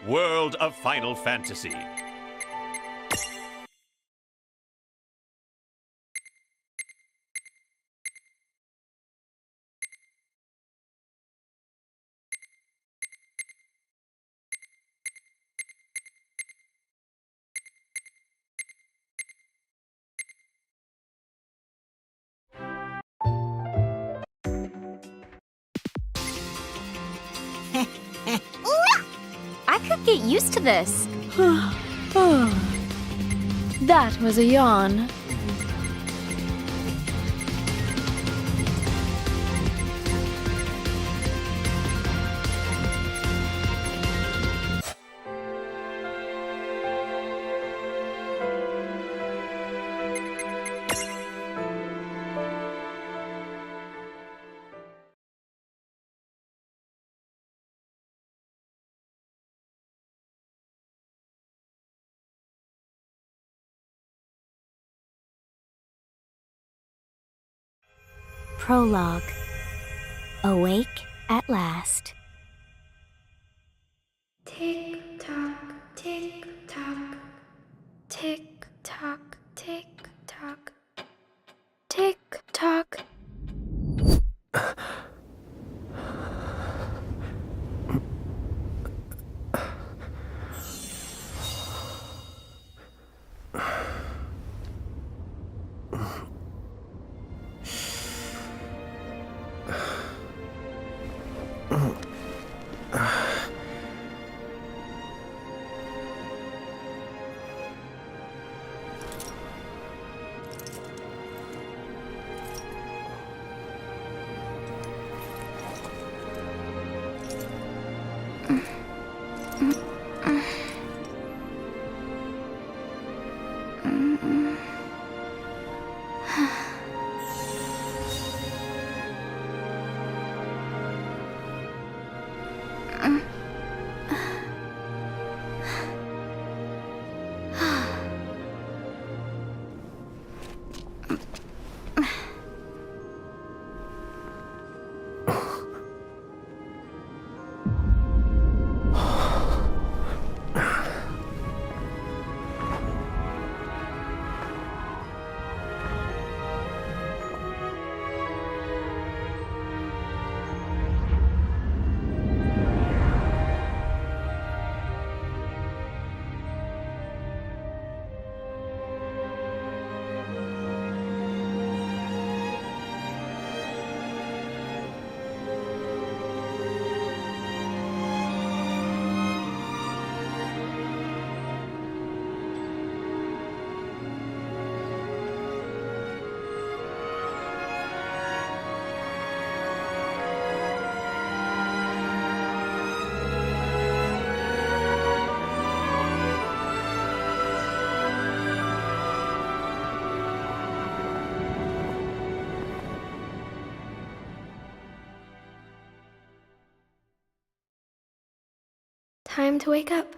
World of Final Fantasy. I could get used to this. That was a yawn. Prologue. Awake at last. Tick tock, tick tock, tick tock, tick tock, tick tock. Time to wake up.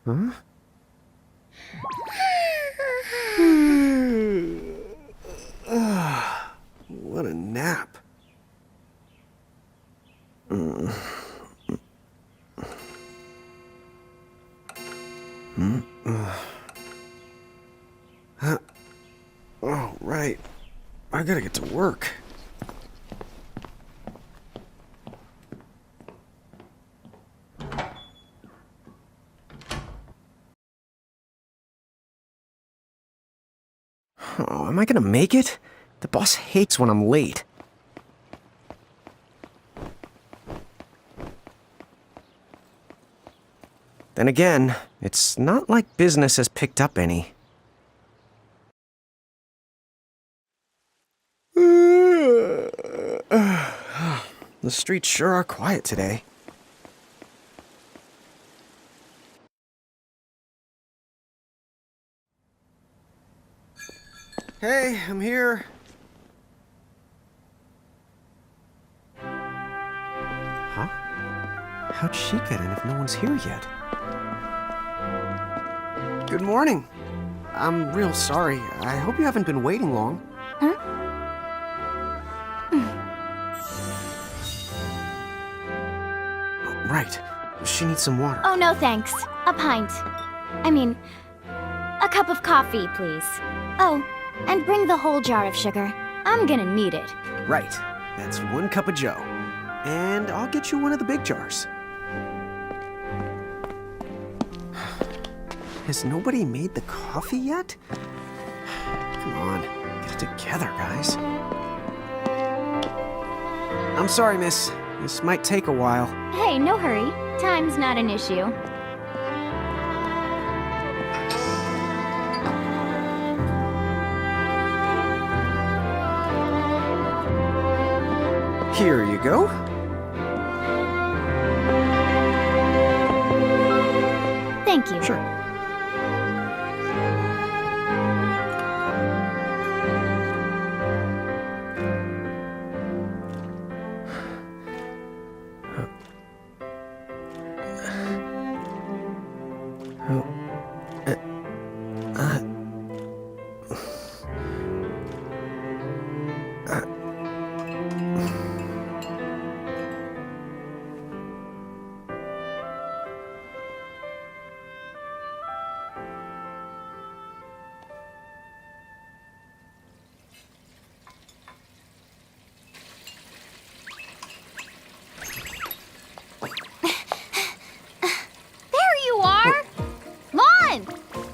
Huh? What a nap. Oh, right. I gotta get to work. Oh, am I gonna make it? The boss hates when I'm late. Then again, it's not like business has picked up any. The streets sure are quiet today. Hey, I'm here. Huh? How'd she get in if no one's here yet? Good morning. I'm real sorry. I hope you haven't been waiting long. Huh? Oh, right. She needs some water. Oh, no thanks. A pint. I mean, a cup of coffee, please. Oh, and bring the whole jar of sugar. I'm gonna need it. Right. That's 1 cup of joe. And I'll get you one of the big jars. Has nobody made the coffee yet? Come on, get it together, guys. I'm sorry, miss. This might take a while. Hey, no hurry. Time's not an issue. Here you go. Thank you. Sure.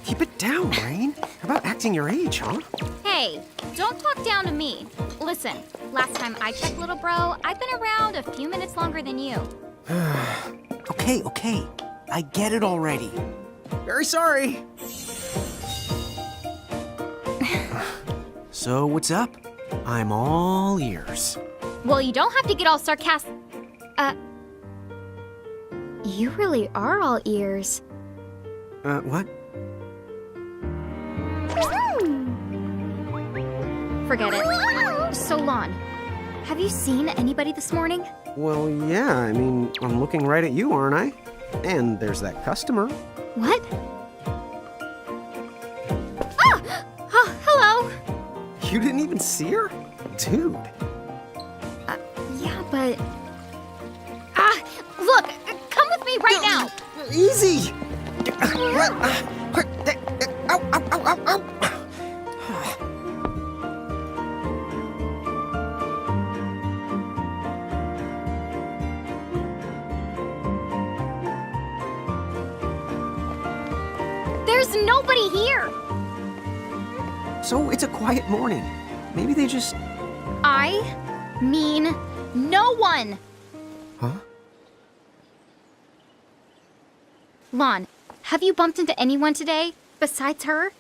Keep it down, Rain. How about acting your age, huh? Hey, don't talk down to me. Listen, last time I checked, little bro, I've been around a few minutes longer than you. Okay. I get it already. Very sorry. So, what's up? I'm all ears. Well, you don't have to get all sarcastic. You really are all ears. What? Forget it. So, Lon, have you seen anybody this morning? Well, yeah, I mean, I'm looking right at you, aren't I? And there's that customer. What? Ah! Oh, hello. You didn't even see her? Dude. Yeah, but... look, come with me right now. Easy! Ow, ow, ow, ow, ow! There's nobody here. So it's a quiet morning. Maybe they just... I mean no one. Huh? Lon, have you bumped into anyone today besides her?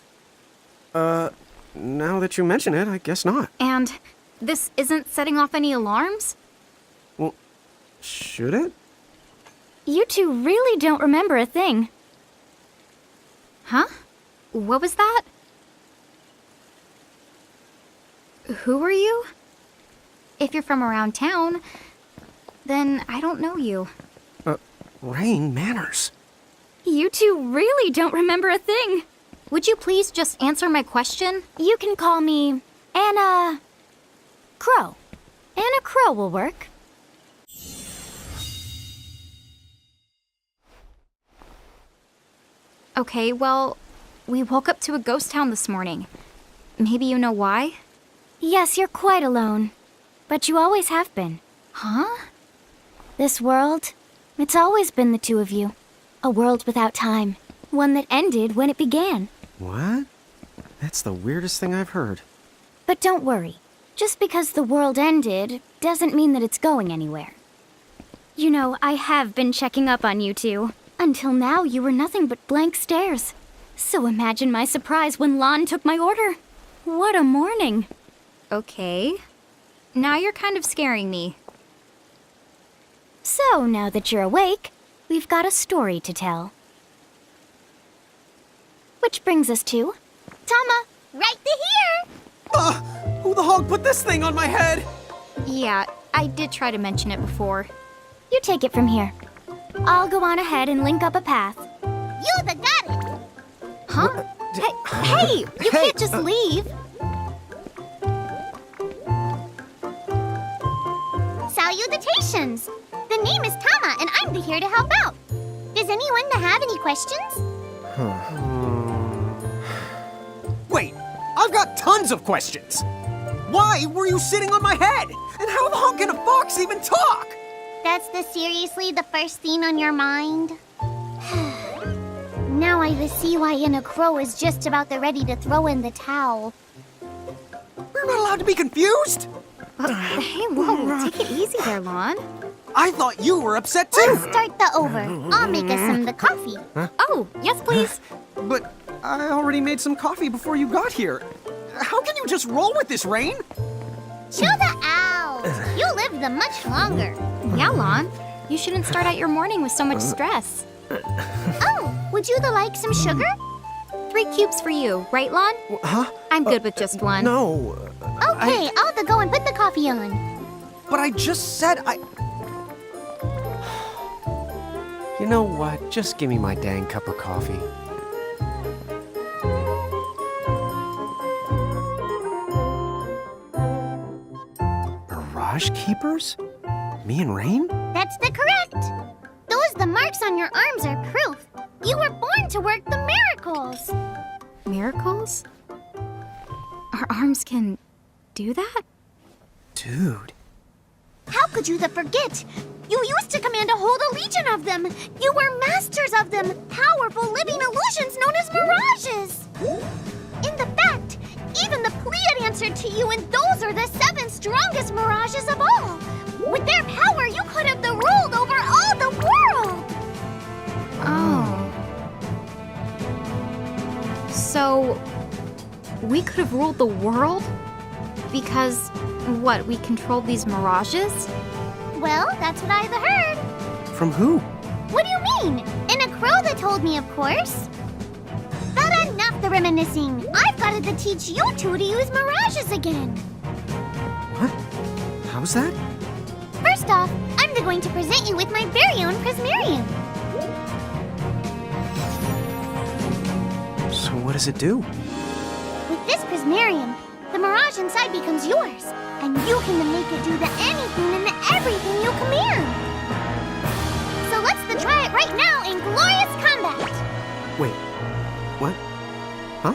Now that you mention it, I guess not. And this isn't setting off any alarms? Well, should it? You two really don't remember a thing. Huh? What was that? Who are you? If you're from around town, then I don't know you. Rain, manners. You two really don't remember a thing. Would you please just answer my question? You can call me Anna Crow. Anna Crow will work. Okay, well, we woke up to a ghost town this morning. Maybe you know why? Yes, you're quite alone. But you always have been. Huh? This world, it's always been the two of you. A world without time. One that ended when it began. What? That's the weirdest thing I've heard. But don't worry. Just because the world ended doesn't mean that it's going anywhere. You know, I have been checking up on you two. Until now, you were nothing but blank stares. So imagine my surprise when Lon took my order. What a morning. Okay. Now you're kind of scaring me. So, now that you're awake, we've got a story to tell. Which brings us to... Tama! Right to here! Who the hog put this thing on my head? Yeah, I did try to mention it before. You take it from here. I'll go on ahead and link up a path. You the got it! Huh? Hey, you can't just leave. Salutations! The name is Tama, and I'm here to help out. Does anyone have any questions? Wait, I've got tons of questions. Why were you sitting on my head? And how the hog can a fox even talk? That's seriously the first thing on your mind? Now I see why Inna Crow is just about ready to throw in the towel. We're not allowed to be confused? Hey, whoa, take it easy there, Lon. I thought you were upset too. Let's start the over. I'll make us some the coffee. Oh, yes, please. But I already made some coffee before you got here. How can you just roll with this rain? Chill the out. You lived the much longer. Yeah, Lon. You shouldn't start out your morning with so much stress. Oh, would you like some sugar? 3 cubes for you, right, Lon? Huh? I'm good with just one. No. Okay, I'll go and put the coffee on. But I just said I... You know what? Just give me my dang cup of coffee. Mirage Keepers? Me and Rain? That's correct. The marks on your arms are proof. You were born to work the miracles. Miracles? Our arms can do that? Dude. How could you forget? You used to command a whole legion of them. You were masters of them, powerful living illusions known as mirages. In the fact, even the Pleiad answered to you, and those are the 7 strongest mirages of all. With their power, you could have ruled over all the world. Oh. So, we could have ruled the world? Because, what, we controlled these mirages? Well, that's what I've heard. From who? What do you mean? In a crow that told me, of course. But enough the reminiscing. I've got to teach you two to use mirages again. What? How's that? First off, I'm going to present you with my very own Prismarium. So what does it do? With this Prismarium, the mirage inside becomes yours, and you can make it do anything and everything you command. So let's try it right now in glorious combat. Wait, what? Huh?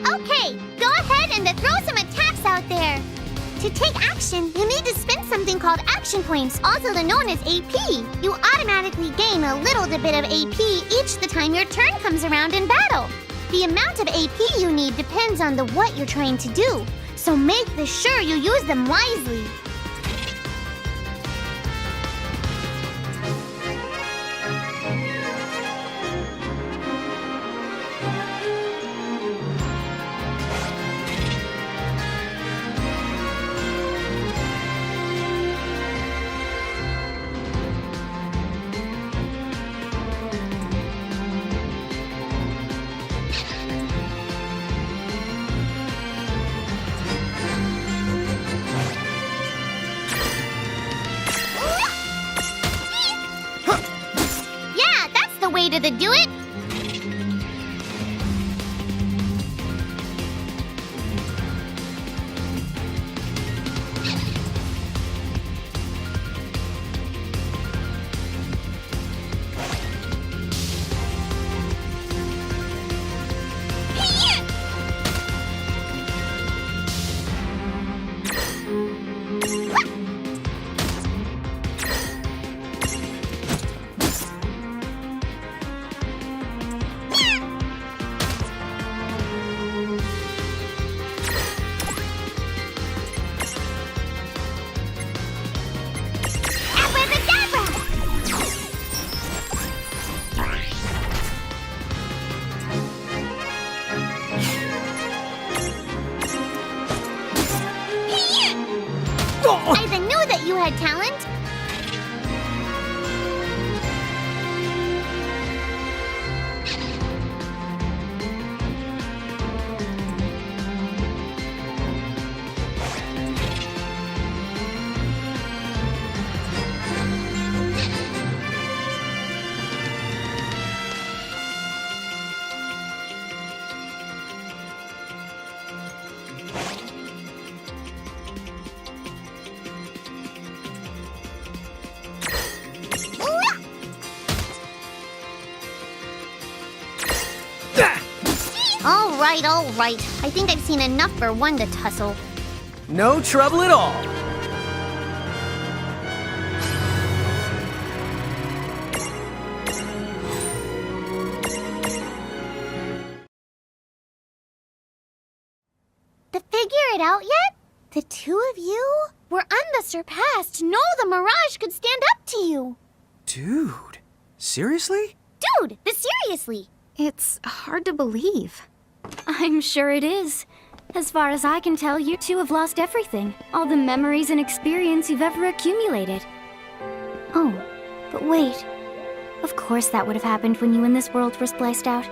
Okay, go ahead and throw some attacks out there. To take action, you need to spend something called action points, also known as AP. You automatically gain a little bit of AP each the time your turn comes around in battle. The amount of AP you need depends on what you're trying to do, so make sure you use them wisely. Way to do it. had talent? All right. I think I've seen enough for one to tussle. No trouble at all. To figure it out yet? The two of you were unsurpassed. No, the Mirage could stand up to you. Dude, seriously? Dude, seriously. It's hard to believe. I'm sure it is. As far as I can tell, you two have lost everything. All the memories and experience you've ever accumulated. Oh, but wait. Of course that would have happened when you and this world were spliced out.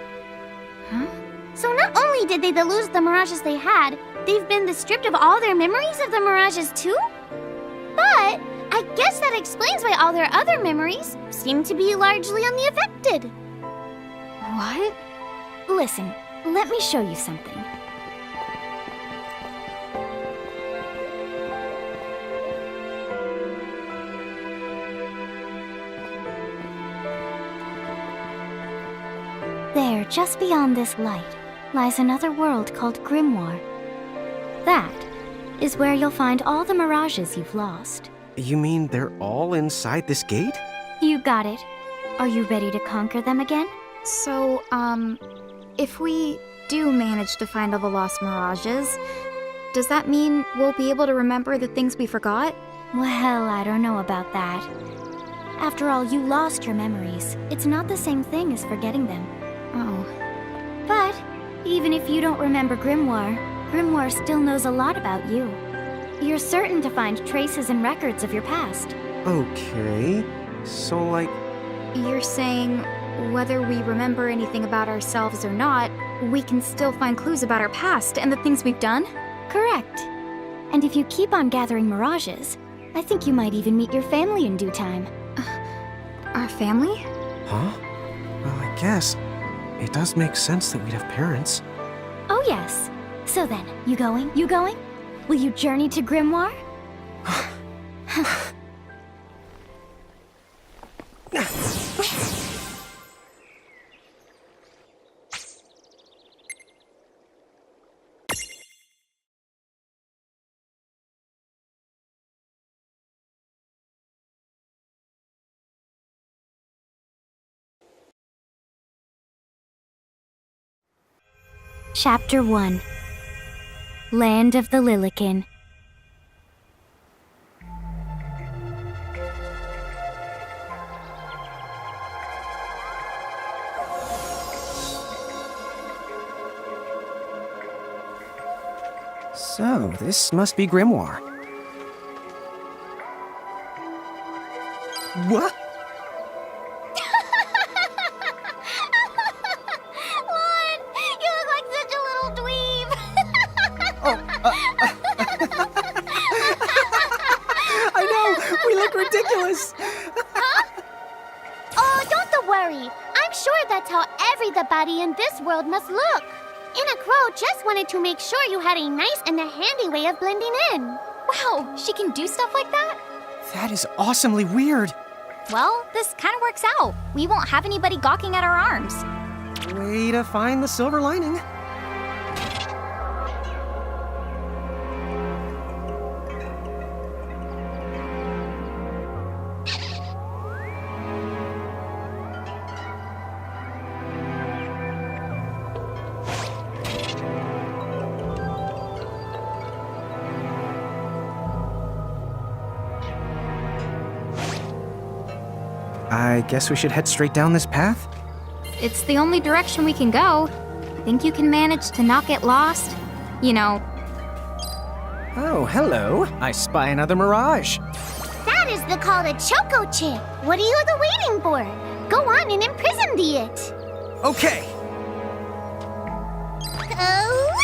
Huh? So not only did they lose the Mirages they had, they've been stripped of all their memories of the Mirages too? But I guess that explains why all their other memories seem to be largely unaffected. What? Listen, let me show you something. There, just beyond this light, lies another world called Grimoire. That is where you'll find all the mirages you've lost. You mean they're all inside this gate? You got it. Are you ready to conquer them again? So, if we do manage to find all the lost mirages, does that mean we'll be able to remember the things we forgot? Well, I don't know about that. After all, you lost your memories. It's not the same thing as forgetting them. Oh. But even if you don't remember Grimoire, Grimoire still knows a lot about you. You're certain to find traces and records of your past. Okay, so like... You're saying whether we remember anything about ourselves or not, we can still find clues about our past and the things we've done? Correct. And if you keep on gathering mirages, I think you might even meet your family in due time. Our family? Huh? Well, I guess it does make sense that we'd have parents. Oh yes. So then, you going? You going? Will you journey to Grimoire? Chapter 1. Land of the Lilican. So, this must be Grimoire. What? Lon, you look like such a little dweeb. I know! We look ridiculous! Oh, don't worry. I'm sure that's how everybody in this world must look. Inna Crow just wanted to make sure you had a nice and a handy way of blending in. Wow, she can do stuff like that? That is awesomely weird. Well, this kind of works out. We won't have anybody gawking at our arms. Way to find the silver lining. I guess we should head straight down this path? It's the only direction we can go. Think you can manage to not get lost? You know. Oh, hello. I spy another mirage. That is the call to Choco Chip. What are you waiting for? Go on and imprison the it. Okay. Away!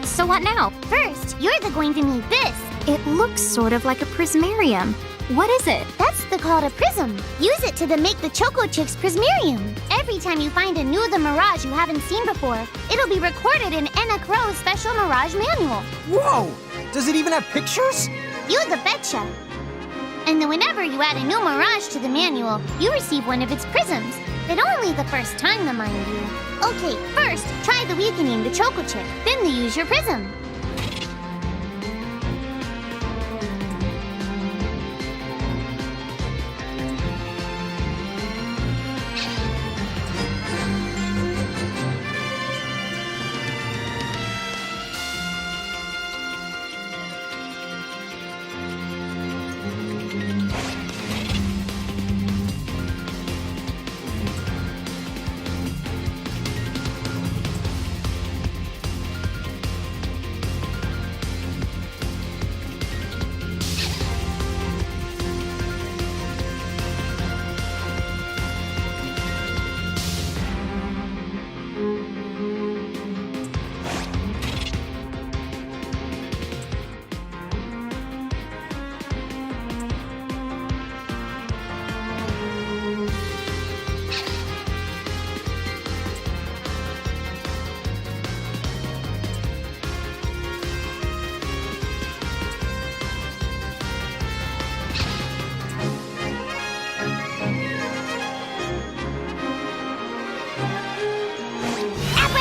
So what now? First, you're going to need this. It looks sort of like a prismarium. What is it? That's the call to Prism. Use it to make the Choco Chicks Prismarium. Every time you find a new The Mirage you haven't seen before, it'll be recorded in Ena Crow's special Mirage manual. Whoa! Does it even have pictures? You the betcha. And then whenever you add a new Mirage to the manual, you receive one of its prisms. But only the first time, mind you. Okay, first, try the weakening the Choco Chick, then you use your prism.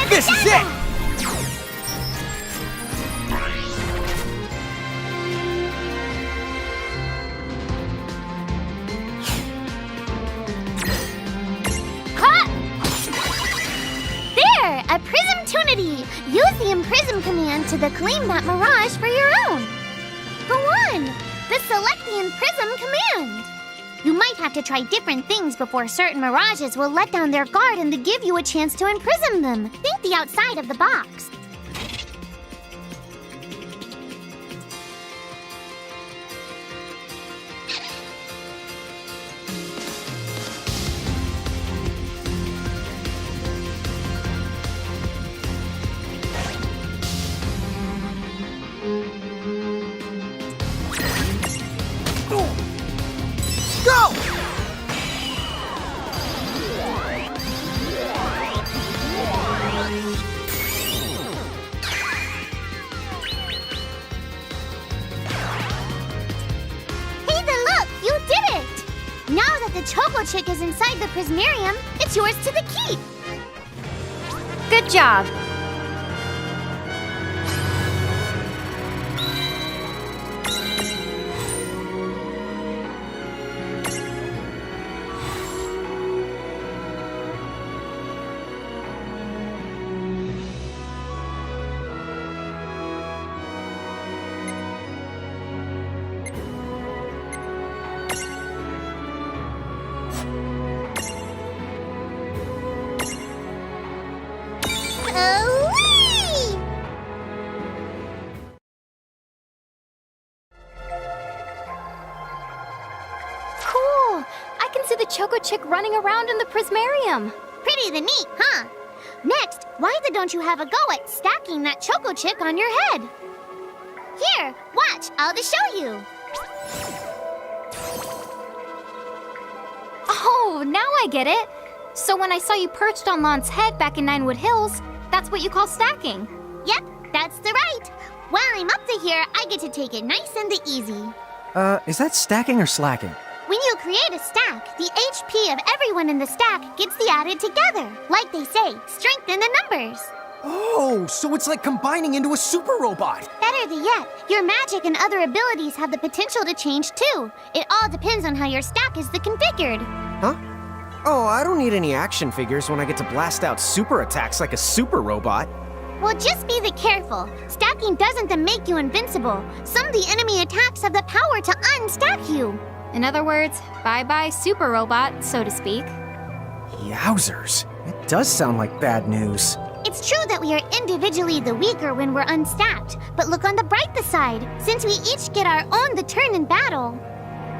This is it! Cut! There! A Prism-tunity! Use the Imprism command to claim that Mirage for your own. Go on! The Select the Imprism command. You might have to try different things before certain Mirages will let down their guard and to give you a chance to imprison them. Think the outside of the box. Go! Now that the Choco Chick is inside the Prismarium, it's yours to the keep. Good job. Away! Cool! I can see the Choco Chick running around in the Prismarium. Pretty the neat, huh? Next, why don't you have a go at stacking that Choco Chick on your head? Here, watch, I'll just show you. Oh, now I get it. So when I saw you perched on Lon's head back in Ninewood Hills, that's what you call stacking. Yep, that's the right. While I'm up to here, I get to take it nice and easy. Is that stacking or slacking? When you create a stack, the HP of everyone in the stack gets added together. Like they say, strength in the numbers. Oh, so it's like combining into a super robot. Better yet, your magic and other abilities have the potential to change too. It all depends on how your stack is configured. Huh? Oh, I don't need any action figures when I get to blast out super attacks like a super robot. Well, just be careful. Stacking doesn't make you invincible. Some of the enemy attacks have the power to unstack you. In other words, bye-bye super robot, so to speak. Yowzers. It does sound like bad news. It's true that we are individually the weaker when we're unstacked, but look on the brighter side. Since we each get our own turn in battle,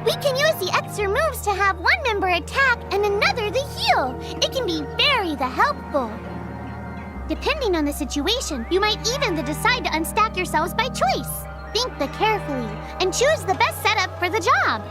we can use the extra moves to have one member attack and another the heal. It can be very helpful. Depending on the situation, you might even decide to unstack yourselves by choice. Think carefully and choose the best setup for the job.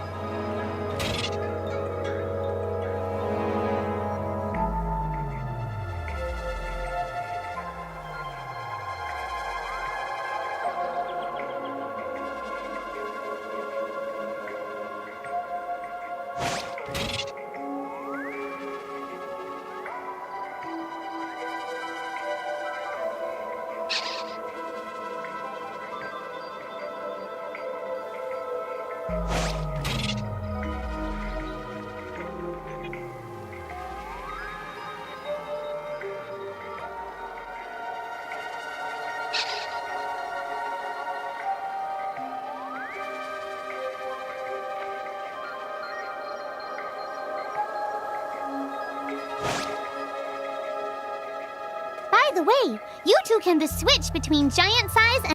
By the way, you two can switch between giant size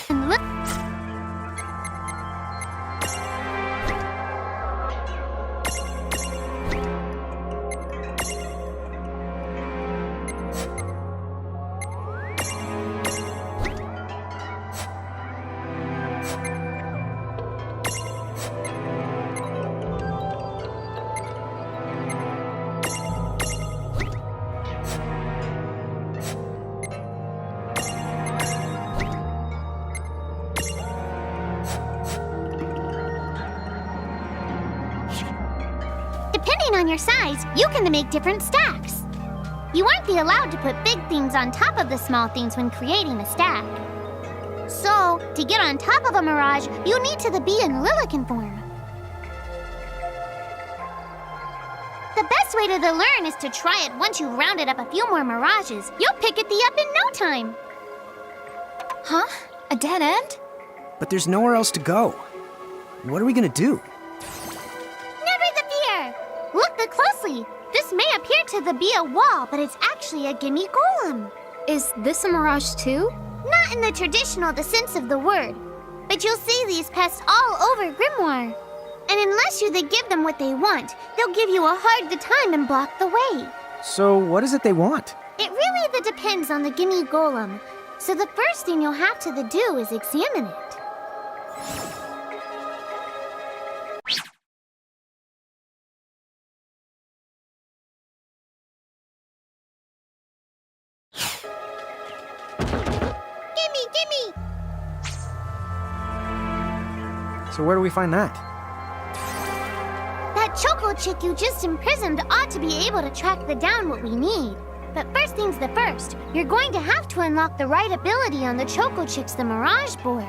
and look. Depending on your size, you can make different stacks. You aren't allowed to put big things on top of the small things when creating a stack. So, to get on top of a mirage, you need to be in Lilican form. The best way to learn is to try it once you've rounded up a few more mirages. You'll pick it up in no time. Huh? A dead end? But there's nowhere else to go. What are we gonna do? Never the fear! Look closely. This may appear to be a wall, but it's actually a gimme golem. Is this a mirage too? Not in the traditional sense of the word, but you'll see these pests all over Grimoire. And unless you give them what they want, they'll give you a hard time and block the way. So what is it they want? It really depends on the gimme golem. So the first thing you'll have to do is examine it. Gimme! So where do we find that? That choco chick you just imprisoned ought to be able to track down what we need. But first things first, you're going to have to unlock the right ability on the choco chick's Mirage board.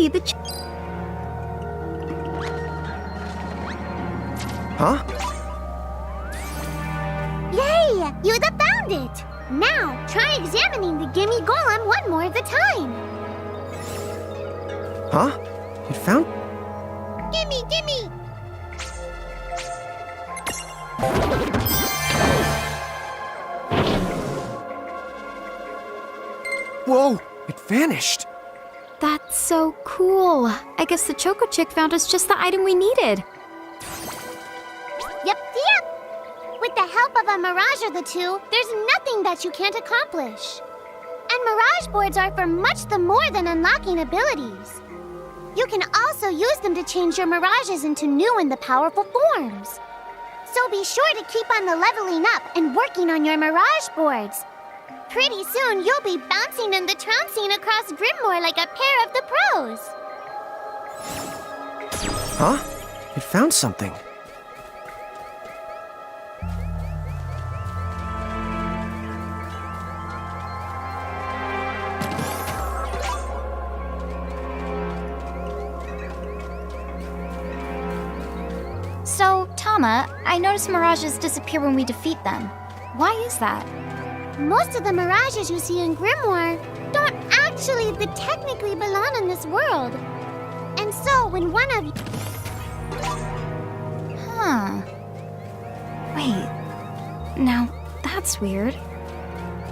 Hey, the Huh? Yay! You found it! Now, try examining the Gimme Golem one more at a time. Huh? You found... Gimme, gimme! Whoa! It vanished! That's so cool. I guess the Choco Chick found us just the item we needed. Yep. With the help of a Mirage or the two, there's nothing that you can't accomplish. And Mirage boards are for much the more than unlocking abilities. You can also use them to change your Mirages into new and the powerful forms. So be sure to keep on the leveling up and working on your Mirage boards. Pretty soon, you'll be bouncing and the trouncing across Grimoire like a pair of the pros. Huh? It found something. So, Tama, I noticed Mirages disappear when we defeat them. Why is that? Most of the Mirages you see in Grimoire don't actually technically belong in this world. And so, when one of you... Huh. Wait. Now, that's weird.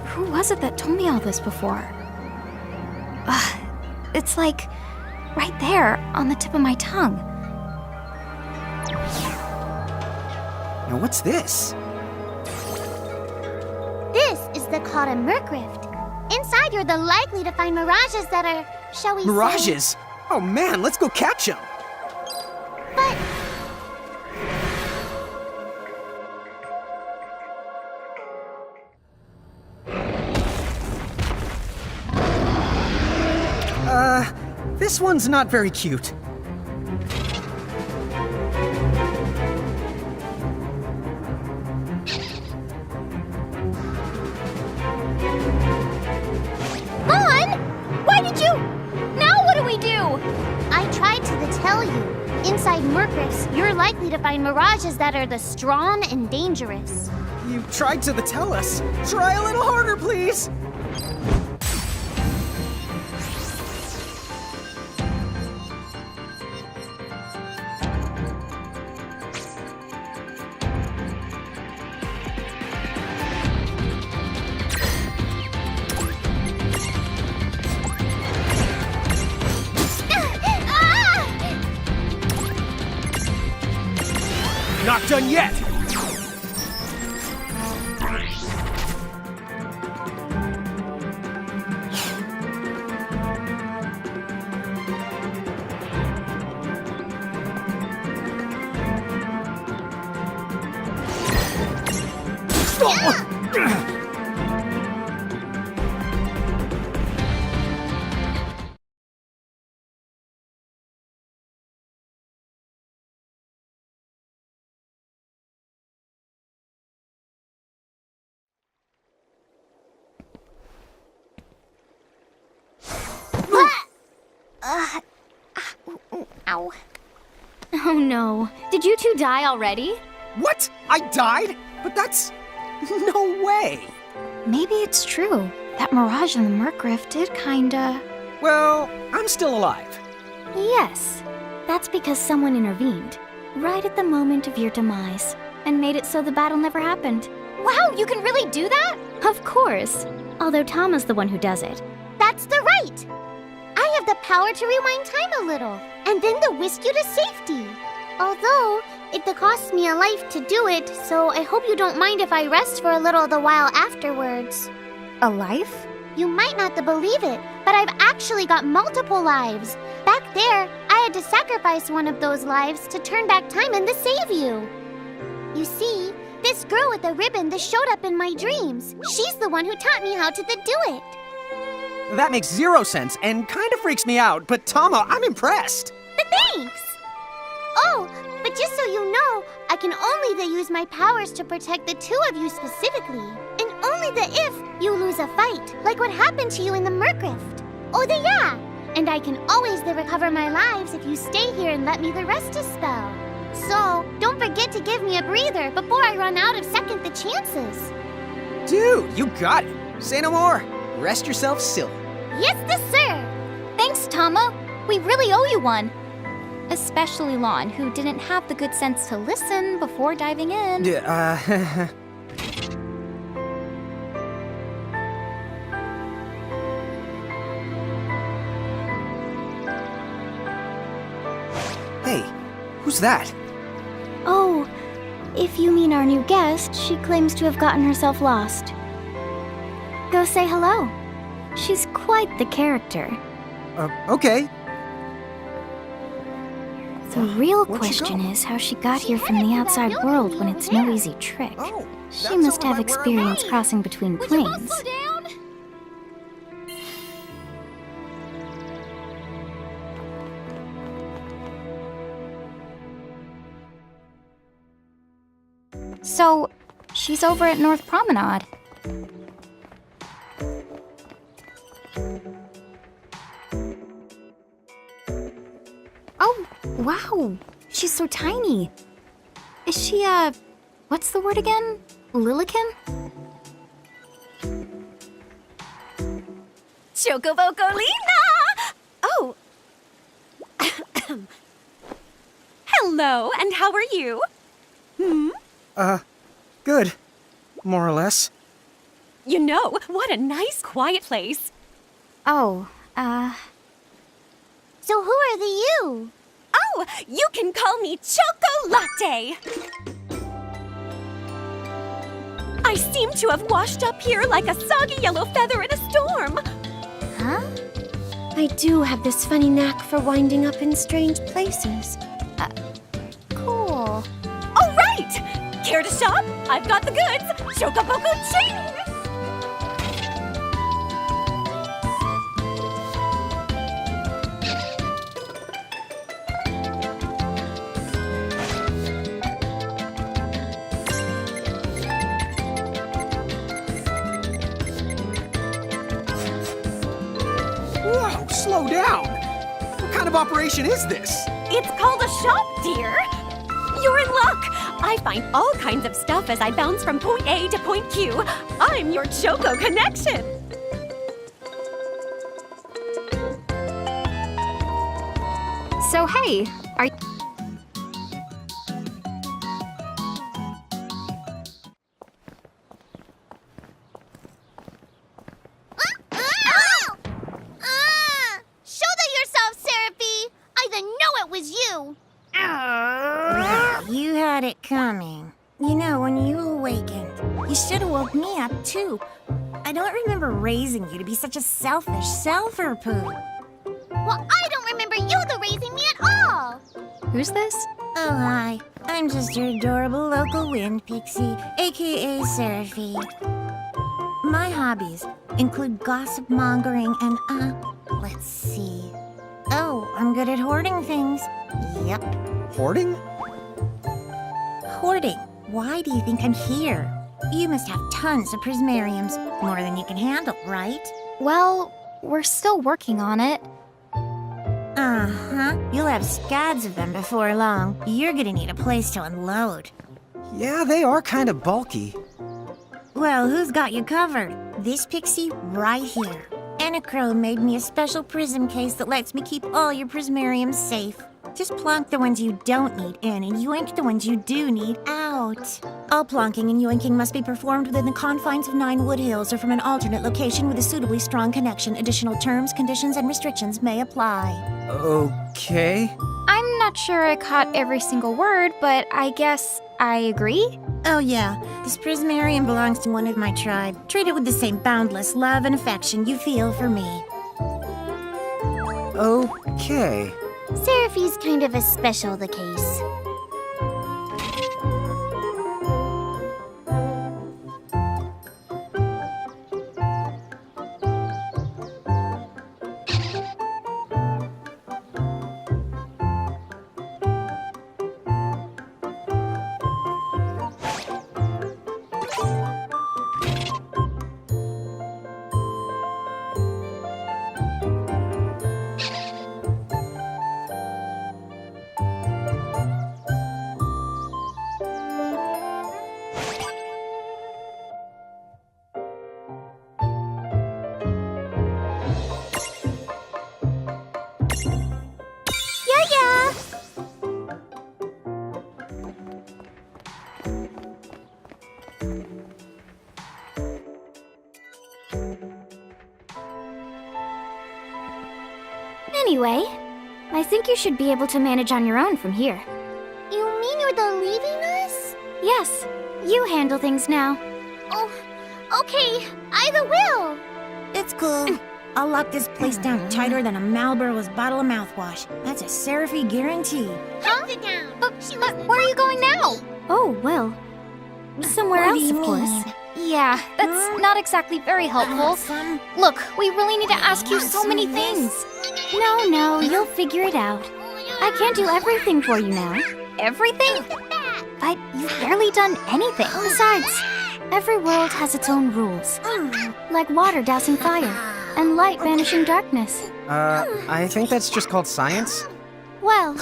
Who was it that told me all this before? Ugh. It's like right there on the tip of my tongue. Now what's this? This is called a Mercrift. Inside, you're likely to find Mirages that are, shall we say... Mirages? Oh man, let's go catch them! But... This one's not very cute. I tried to tell you. Inside Mercrifts, you're likely to find Mirages that are the strong and dangerous. You tried to tell us. Try a little harder, please! Not done yet! Ow. Oh no. Did you two die already? What? I died? But that's... no way! Maybe it's true. That Mirage in the Mercrift did kinda... Well, I'm still alive. Yes. That's because someone intervened, right at the moment of your demise, and made it so the battle never happened. Wow, you can really do that? Of course. Although Tama's the one who does it. That's the right! I have the power to rewind time a little, and then to whisk you to safety. Although, it costs me a life to do it, so I hope you don't mind if I rest for a little the while afterwards. A life? You might not believe it, but I've actually got multiple lives. Back there, I had to sacrifice one of those lives to turn back time and to save you. You see, this girl with the ribbon that showed up in my dreams, she's the one who taught me how to do it. That makes zero sense and kind of freaks me out, but Tama, I'm impressed! Thanks! Oh, but just so you know, I can only use my powers to protect the two of you specifically. And only if you lose a fight, like what happened to you in the Mercrift. Oh, yeah! And I can always recover my lives if you stay here and let me the rest a spell. So, don't forget to give me a breather before I run out of second the chances. Dude, you got it. Say no more. Rest yourself silly. Yes, sir. Thanks, Tama. We really owe you one. Especially Lon, who didn't have the good sense to listen before diving in. Hey, who's that? Oh, if you mean our new guest, she claims to have gotten herself lost. Go say hello. She's quite the character. Okay. The real Where'd she question go? is how she got here from the outside world when it's no easy trick. Oh, She must have experience crossing between planes. down? So, she's over at North Promenade. Oh, wow. She's so tiny. Is she, what's the word again? Lilican? Chocobocolina! Oh. Hello, and how are you? Good. More or less. You know, what a nice, quiet place. Oh, So who are the you? Oh, you can call me Choco Latte. I seem to have washed up here like a soggy yellow feather in a storm. huh? I do have this funny knack for winding up in strange places. Cool. All right! Care to shop? I've got the goods. Chocoboco Ching! Whoa, slow down. What kind of operation is this? It's called a shop, dear. You're in luck. I find all kinds of stuff as I bounce from point A to point Q. I'm your Choco connection. So, hey, are Shoulder yourself, Seraphie! I didn't know it was you! You had it coming. You know, when you awakened, you should have woke me up, too. I don't remember raising you to be such a selfish self-poo. Well, I don't remember you raising me at all! who's this? Oh, hi. I'm just your adorable local wind pixie, aka Seraphie. My hobbies include gossip mongering and, let's see. Oh, I'm good at hoarding things. Yep, Hoarding? hoarding. Why do you think I'm here? You must have tons of prismariums, more than you can handle, right? Well, we're still working on it. Uh-huh. You'll have scads of them before long. You're gonna need a place to unload. Yeah, they are kind of bulky. Well, who's got you covered? This pixie right here. Anachrome made me a special prism case that lets me keep all your prismariums safe. Just plonk the ones you don't need in and yoink the ones you do need out. All plonking and yoinking must be performed within the confines of 9 Wood Hills or from an alternate location with a suitably strong connection. Additional terms, conditions, and restrictions may apply. Okay. I'm not sure I caught every single word, but I guess I agree. Oh yeah, this prismarium belongs to one of my tribe. Treat it with the same boundless love and affection you feel for me. Okay. Seraphie's kind of a special the case. I think you should be able to manage on your own from here. You mean you're the leaving us? Yes, you handle things now. Oh, okay. Either will. It's cool. I'll lock this place down tighter than a Marlboro's bottle of mouthwash. That's a Seraphy guarantee. Huh? Sit down. But where are you going now? Oh, well, somewhere What do else, you of course. mean? Yeah, that's not exactly very helpful. Some Look, we really need to ask you so many things. No, you'll figure it out. I can't do everything for you now. Everything? But you've barely done anything. Besides, every world has its own rules. Like water dousing fire, and light banishing darkness. I think that's just called science. Well,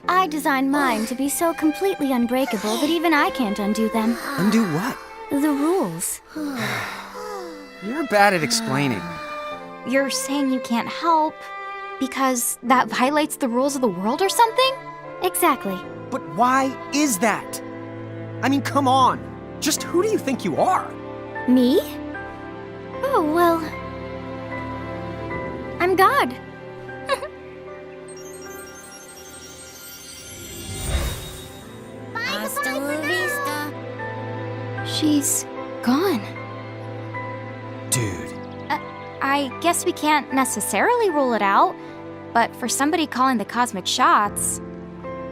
I designed mine to be so completely unbreakable that even I can't undo them. Undo what? The rules. You're bad at explaining. You're saying you can't help because that violates the rules of the world or something? Exactly. But why is that? I mean, come on. Just who do you think you are? Me? Oh, well, I'm God. Hasta la vista. She's gone. Dude. I guess we can't necessarily rule it out, but for somebody calling the cosmic shots,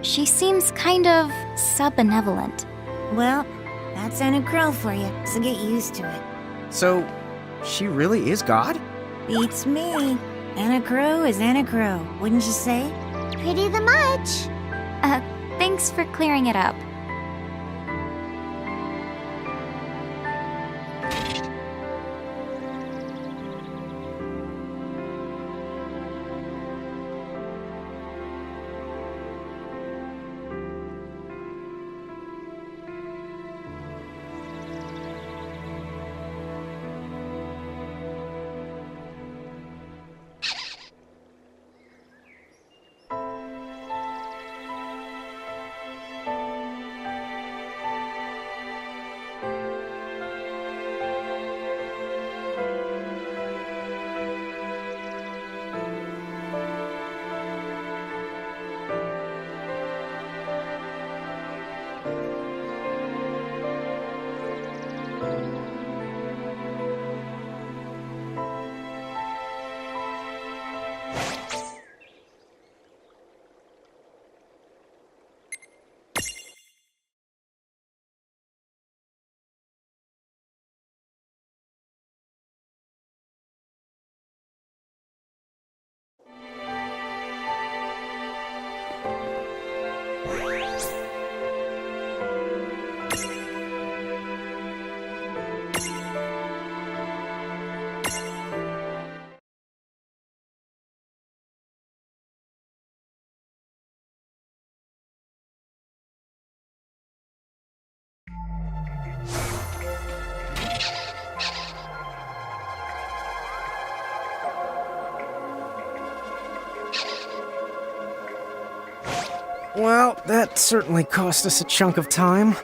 she seems kind of sub-benevolent. Well, that's Anna Crow for you, so get used to it. So, she really is God? Beats me. Anna Crow is Anna Crow, wouldn't you say? Pretty the much. Thanks for clearing it up. Well, that certainly cost us a chunk of time.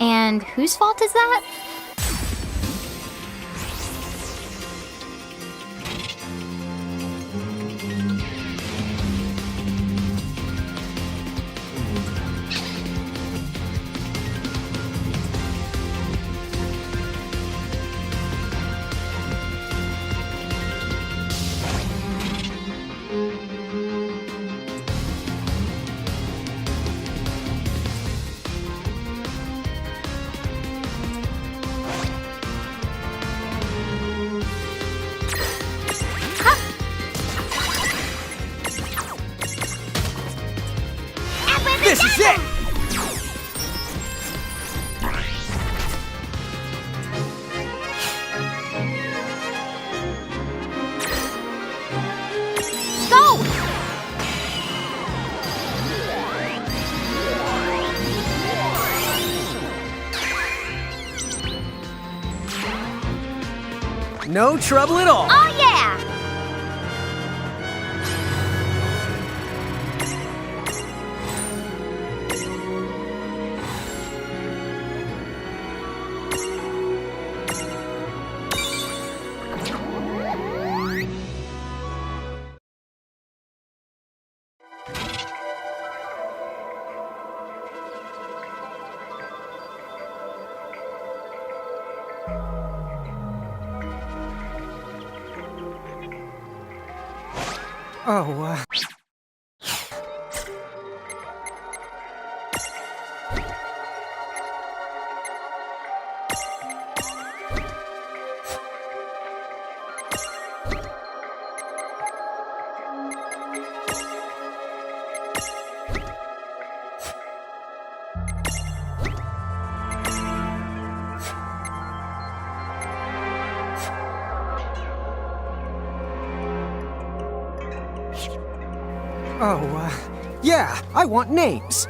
And whose fault is that? This is it! Go! No trouble at all. Oh, yeah! Oh, yeah, I want names.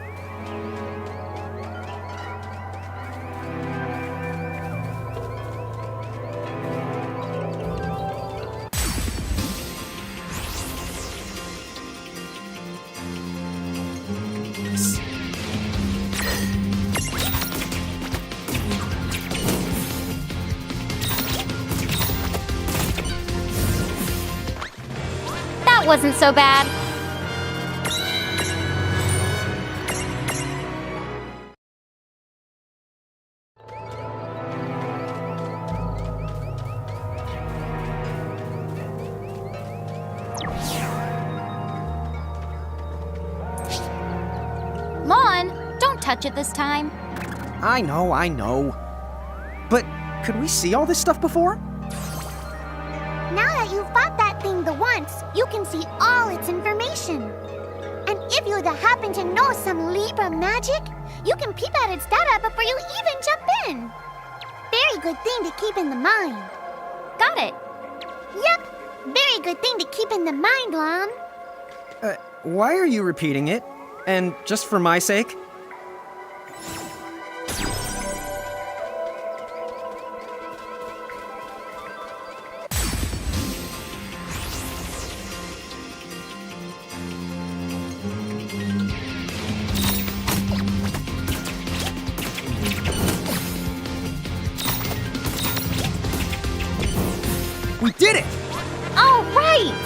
That wasn't so bad. Lon, don't touch it this time. I know. But could we see all this stuff before? Now that you've fought that thing the once, you can see all its information. And if you happen to know some Libra magic, you can peep at its data before you even jump in. Very good thing to keep in the mind. Got it. Yep, very good thing to keep in the mind, Lon. Why are you repeating it? And just for my sake? We did it! All right!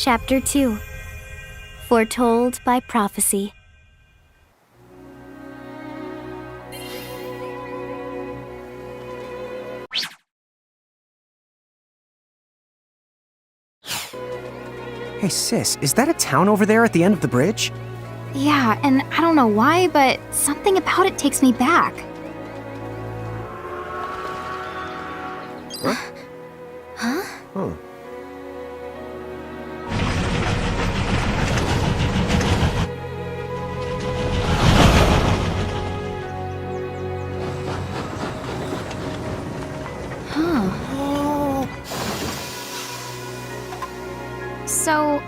Chapter 2. Foretold by Prophecy. Hey, sis, is that a town over there at the end of the bridge? Yeah, and I don't know why, but something about it takes me back. Oh. So,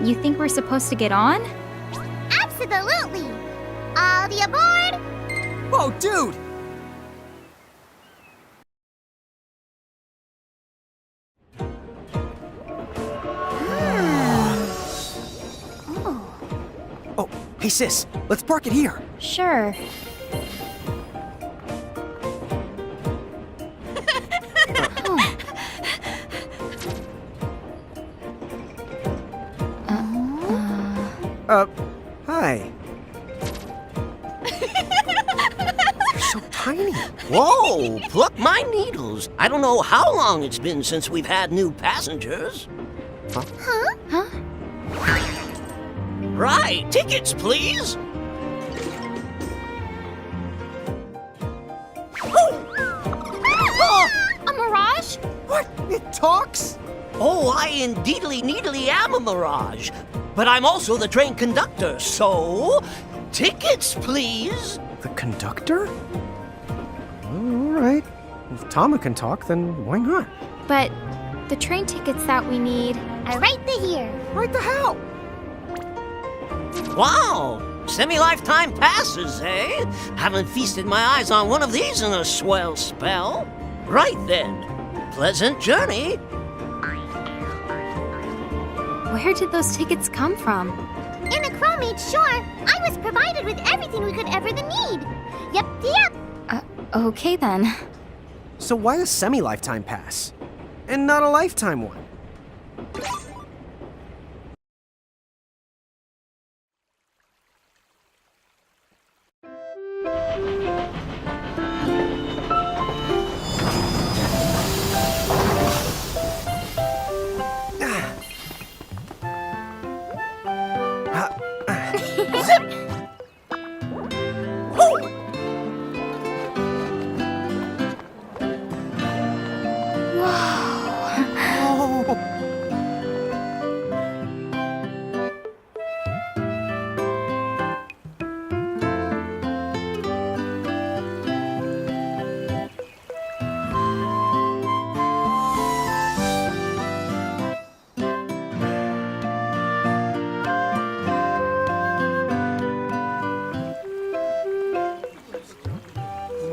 you think we're supposed to get on? Absolutely! All the aboard! Whoa, dude! Oh, hey sis, let's park it here. Sure. Hi. You're so tiny. Whoa, pluck my needles. I don't know how long it's been since we've had new passengers. Huh? Right, tickets, please. A mirage? What? It talks? Oh, I indeedly needly am a mirage. But I'm also the train conductor, so tickets, please. The conductor? All right. If Tama can talk, then why not? But the train tickets that we need... Right the here. Right the hell? Wow, semi-lifetime passes, eh? Haven't feasted my eyes on one of these in a swell spell. Right then, pleasant journey. Where did those tickets come from? In the crewmate shore, I was provided with everything we could ever need. Yep. Okay then. So why a semi-lifetime pass? And not a lifetime one?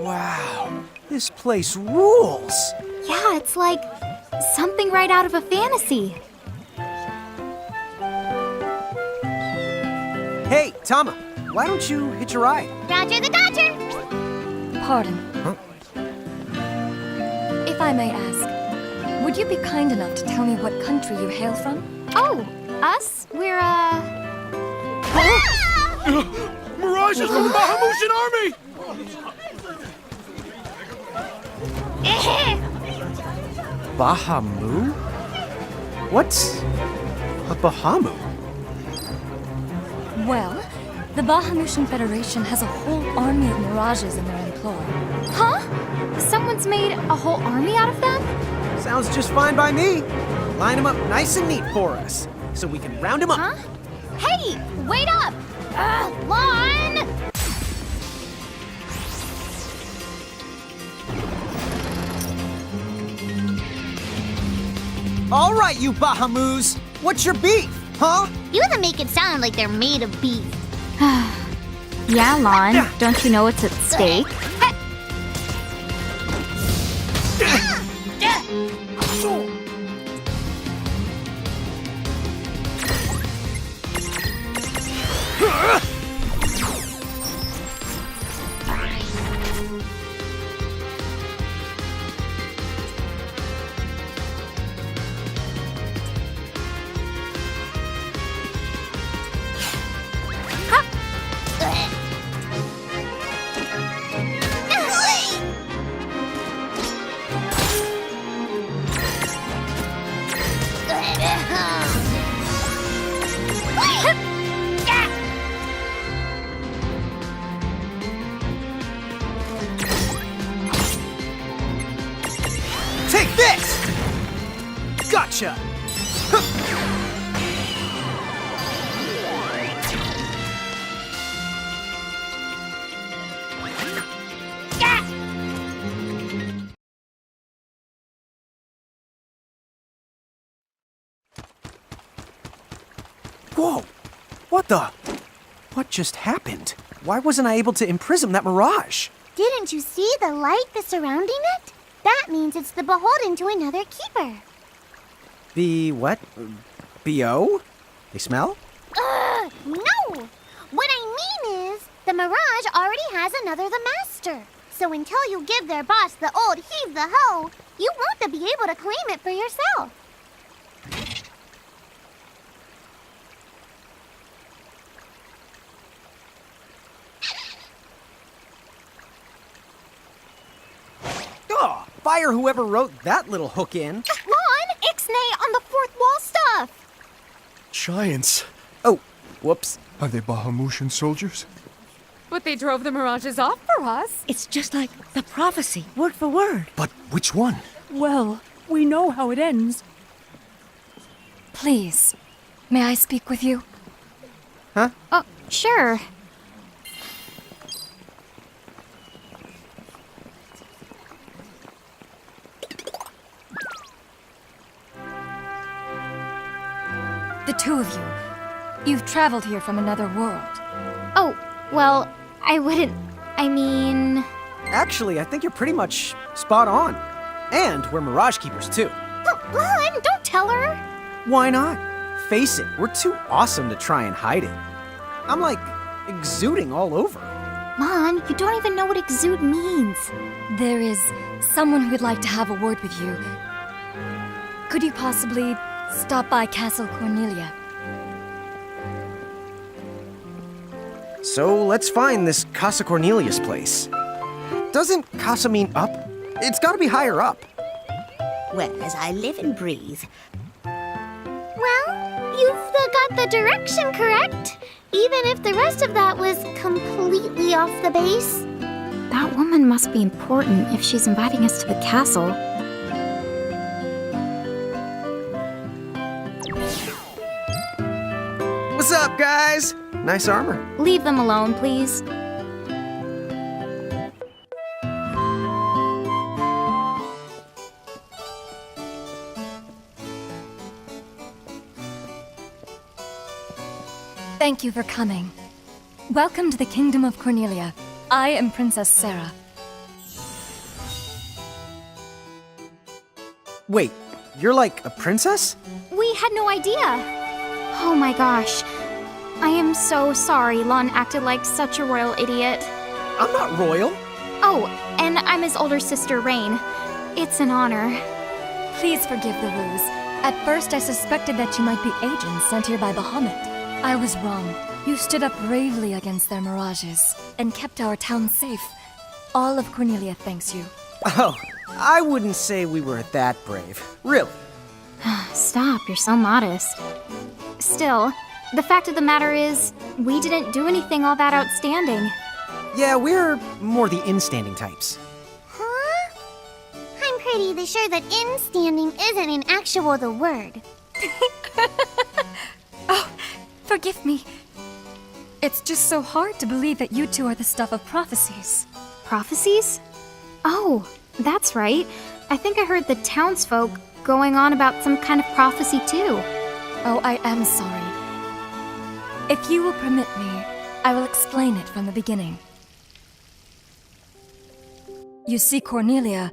Wow, this place rules! Yeah, it's like something right out of a fantasy. Hey, Tama, why don't you hitch a ride? Roger the Dodger. Pardon. Huh? If I may ask, would you be kind enough to tell me what country you hail from? Oh, us? We're, Mirages from the Bahamutian army! Bahamu? What's a Bahamu? Well, the Bahamutian Federation has a whole army of mirages in their employ. Huh? Someone's made a whole army out of them? Sounds just fine by me. Line them up nice and neat for us, so we can round them up. Huh? Hey, wait up! Lon! All right, you Bahamus, what's your beef, huh? You have to make it sound like they're made of beef. Yeah, Lon. Don't you know what's at stake? Take this! Gotcha! Whoa! What the? What just happened? Why wasn't I able to imprison that mirage? Didn't you see the light that's surrounding it? That means it's the beholden to another keeper. The what? B.O.? They smell? No! What I mean is, the mirage already has another the master. So until you give their boss the old heave the ho, you won't be able to claim it for yourself. Oh, fire whoever wrote that little hook in. Lon, ixnay on the fourth wall stuff. Giants. Oh, whoops. Are they Bahamutian soldiers? But they drove the mirages off for us. It's just like the prophecy, word for word. But which one? Well, we know how it ends. Please, may I speak with you? Huh? Oh, sure. The two of you. You've traveled here from another world. Oh, well, I wouldn't. I mean. Actually, I think you're pretty much spot on. And we're Mirage Keepers, too. Lon, don't tell her. Why not? Face it, we're too awesome to try and hide it. I'm like exuding all over. Lon, you don't even know what exude means. There is someone who'd like to have a word with you. Could you possibly stop by Castle Cornelia? So let's find this Casa Cornelius place. Doesn't Casa mean up? It's gotta be higher up. Well, as I live and breathe. Well, you've got the direction correct, even if the rest of that was completely off the base. That woman must be important if she's inviting us to the castle. What's up, guys? Nice armor. Leave them alone, please. Thank you for coming. Welcome to the Kingdom of Cornelia. I am Princess Sarah. Wait, you're like a princess? We had no idea. Oh my gosh. I am so sorry Lon acted like such a royal idiot. I'm not royal. Oh, and I'm his older sister, Rain. It's an honor. Please forgive the ruse. At first I suspected that you might be agents sent here by Bahamut. I was wrong. You stood up bravely against their mirages and kept our town safe. All of Cornelia thanks you. Oh, I wouldn't say we were that brave. Really. Stop, you're so modest. Still, the fact of the matter is, we didn't do anything all that outstanding. Yeah, we're more the in-standing types. Huh? I'm pretty sure that in-standing isn't an actual the word. Oh, forgive me. It's just so hard to believe that you two are the stuff of prophecies. Prophecies? Oh, that's right. I think I heard the townsfolk going on about some kind of prophecy too. Oh, I am sorry. If you will permit me, I will explain it from the beginning. You see, Cornelia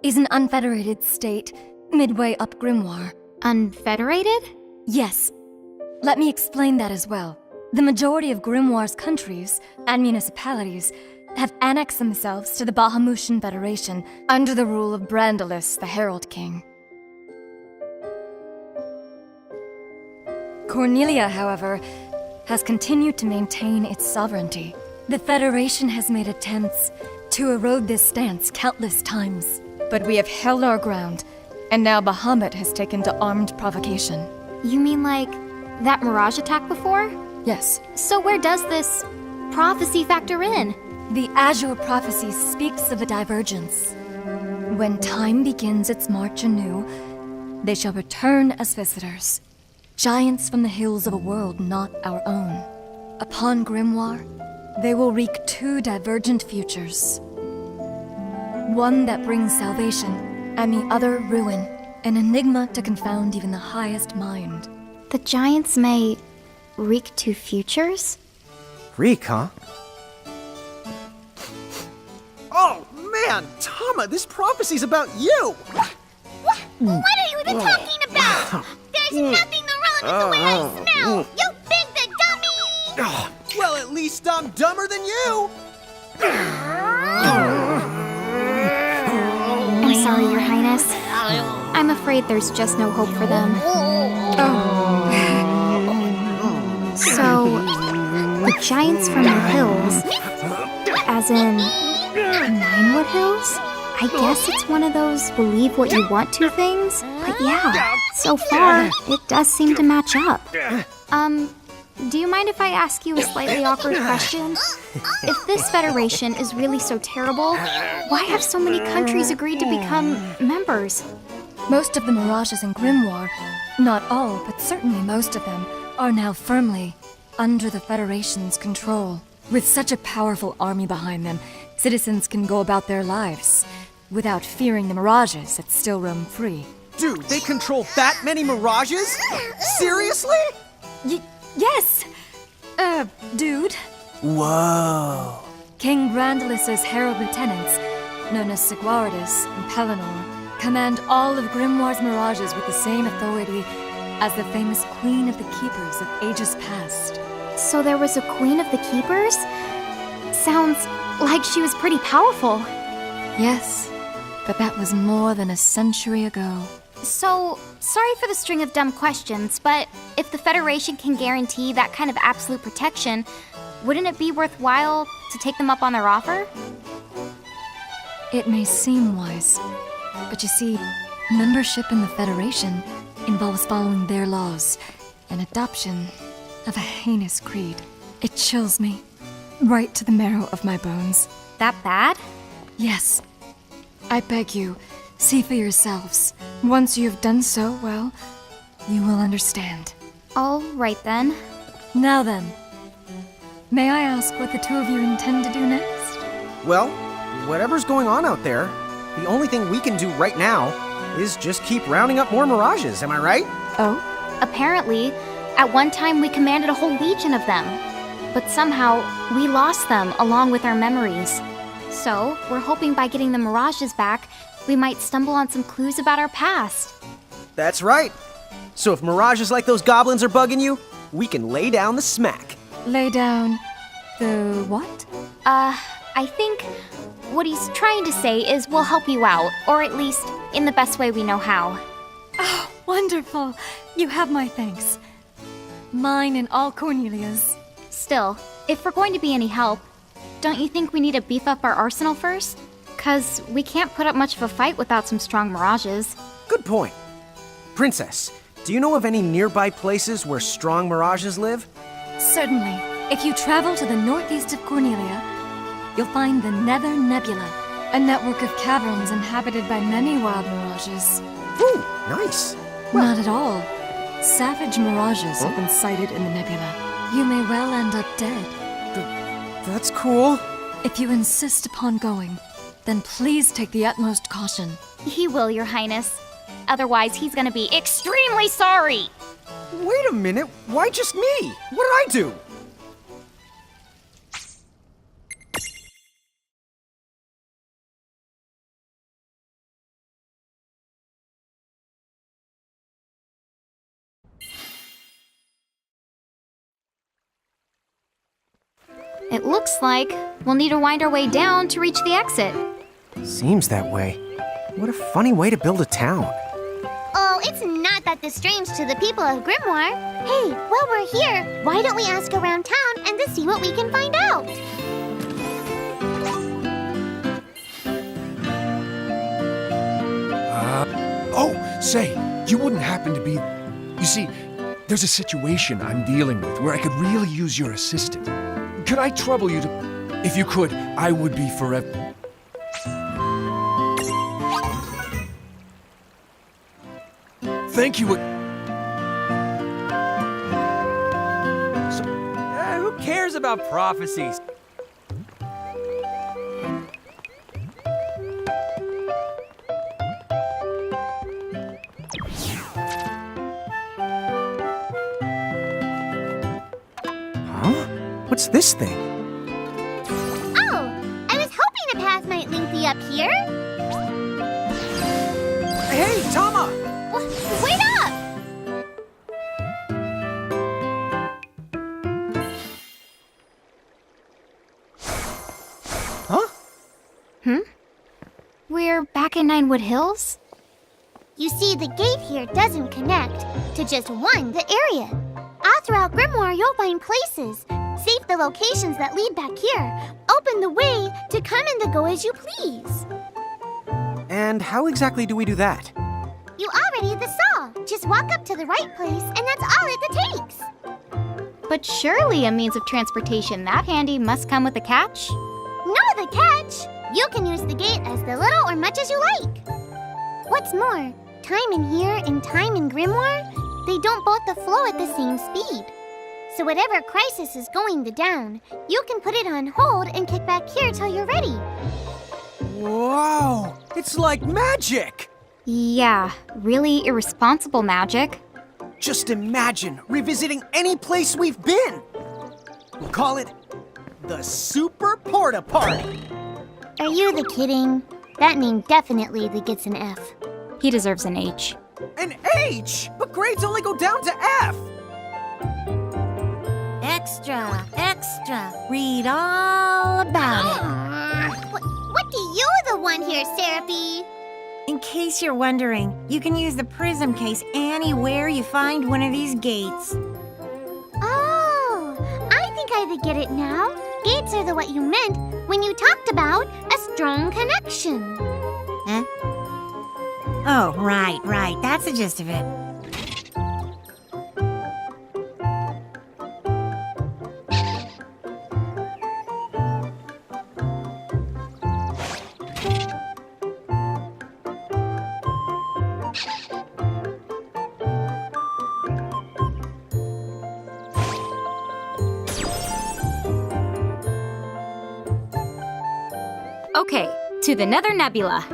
is an unfederated state midway up Grimoire. Unfederated? Yes. Let me explain that as well. The majority of Grimoire's countries and municipalities have annexed themselves to the Bahamutian Federation under the rule of Brandalus, the Herald King. Cornelia, however, has continued to maintain its sovereignty. The Federation has made attempts to erode this stance countless times, but we have held our ground, and now Bahamut has taken to armed provocation. You mean like that mirage attack before? Yes. So where does this prophecy factor in? The Azure Prophecy speaks of a divergence. When time begins its march anew, they shall return as visitors, giants from the hills of a world not our own. Upon Grimoire, they will wreak two divergent futures. One that brings salvation, and the other ruin, an enigma to confound even the highest mind. The giants may wreak two futures? Reek, huh? Oh, man! Tama, this prophecy's about you! What are you even talking about? There's nothing wrong with the way I smell! You big the dummy! Well, at least I'm dumber than you! I'm sorry, Your Highness. I'm afraid there's just no hope for them. So, the giants from the hills, as in Ninewood Hills? I guess it's one of those believe what you want to things. But yeah, so far, it does seem to match up. Do you mind if I ask you a slightly awkward question? If this federation is really so terrible, why have so many countries agreed to become members? Most of the Mirages in Grimoire, not all, but certainly most of them, are now firmly under the Federation's control. With such a powerful army behind them, citizens can go about their lives without fearing the Mirages that still roam free. Dude, they control that many Mirages? Seriously? Yes! Dude. Whoa. King Brandalis' herald lieutenants, known as Sigwardus and Pelennor, command all of Grimoire's Mirages with the same authority as the famous Queen of the Keepers of ages past. So there was a Queen of the Keepers? Sounds like she was pretty powerful. Yes, but that was more than a century ago. So, sorry for the string of dumb questions, but if the Federation can guarantee that kind of absolute protection, wouldn't it be worthwhile to take them up on their offer? It may seem wise, but you see, membership in the Federation involves following their laws, and adoption of a heinous creed. It chills me, right to the marrow of my bones. That bad? Yes. I beg you, see for yourselves. Once you have done so, well, you will understand. All right then. Now then, may I ask what the two of you intend to do next? Well, whatever's going on out there, the only thing we can do right now is just keep rounding up more Mirages, am I right? Oh? Apparently, at one time we commanded a whole legion of them. But somehow, we lost them along with our memories. So, we're hoping by getting the Mirages back, we might stumble on some clues about our past. That's right. So if Mirages like those goblins are bugging you, we can lay down the smack. Lay down the what? I think what he's trying to say is we'll help you out, or at least in the best way we know how. Oh, wonderful. You have my thanks. Mine and all Cornelia's. Still, if we're going to be any help, don't you think we need to beef up our arsenal first? 'Cause we can't put up much of a fight without some strong Mirages. Good point. Princess, do you know of any nearby places where strong Mirages live? Certainly. If you travel to the northeast of Cornelia, you'll find the Nether Nebula, a network of caverns inhabited by many wild Mirages. Ooh, nice. Not at all. Savage Mirages have been sighted in the nebula. You may well end up dead. That's cool. If you insist upon going, then please take the utmost caution. He will, Your Highness. Otherwise, he's gonna be extremely sorry! Wait a minute, why just me? What did I do? It looks like we'll need to wind our way down to reach the exit. Seems that way. What a funny way to build a town. Oh, it's not that strange to the people of Grimoire. Hey, while we're here, why don't we ask around town and to see what we can find out? Oh, say, you wouldn't happen to be... You see, there's a situation I'm dealing with where I could really use your assistance. Could I trouble you to... If you could, I would be forever... thank you. Who cares about prophecies? Huh? What's this thing? Oh, I was hoping a path might link thee up here. Hey, Tama! Wait up! Huh? We're back in Ninewood Hills? You see, the gate here doesn't connect to just the area. All throughout Grimoire, you'll find places. Save the locations that lead back here. Open the way to come and go as you please. And how exactly do we do that? You already saw. Just walk up to the right place, and that's all it takes. But surely a means of transportation that handy must come with a catch? No, the catch! You can use the gate as little or much as you like. What's more, time in here and time in Grimoire, they don't both flow at the same speed. So whatever crisis is going down, you can put it on hold and kick back here till you're ready. Whoa! It's like magic! Yeah, really irresponsible magic. Just imagine revisiting any place we've been. We'll call it the Super Porta Party. Are you kidding? That name definitely gets an F. He deserves an H. An H? But grades only go down to F. Extra, extra. Read all about it. What do you want here, Seraphie? In case you're wondering, you can use the prism case anywhere you find one of these gates. Oh, I think I get it now. Gates are what you meant when you talked about a strong connection. Huh? Oh, right. That's the gist of it. Okay, to the Nether Nebula.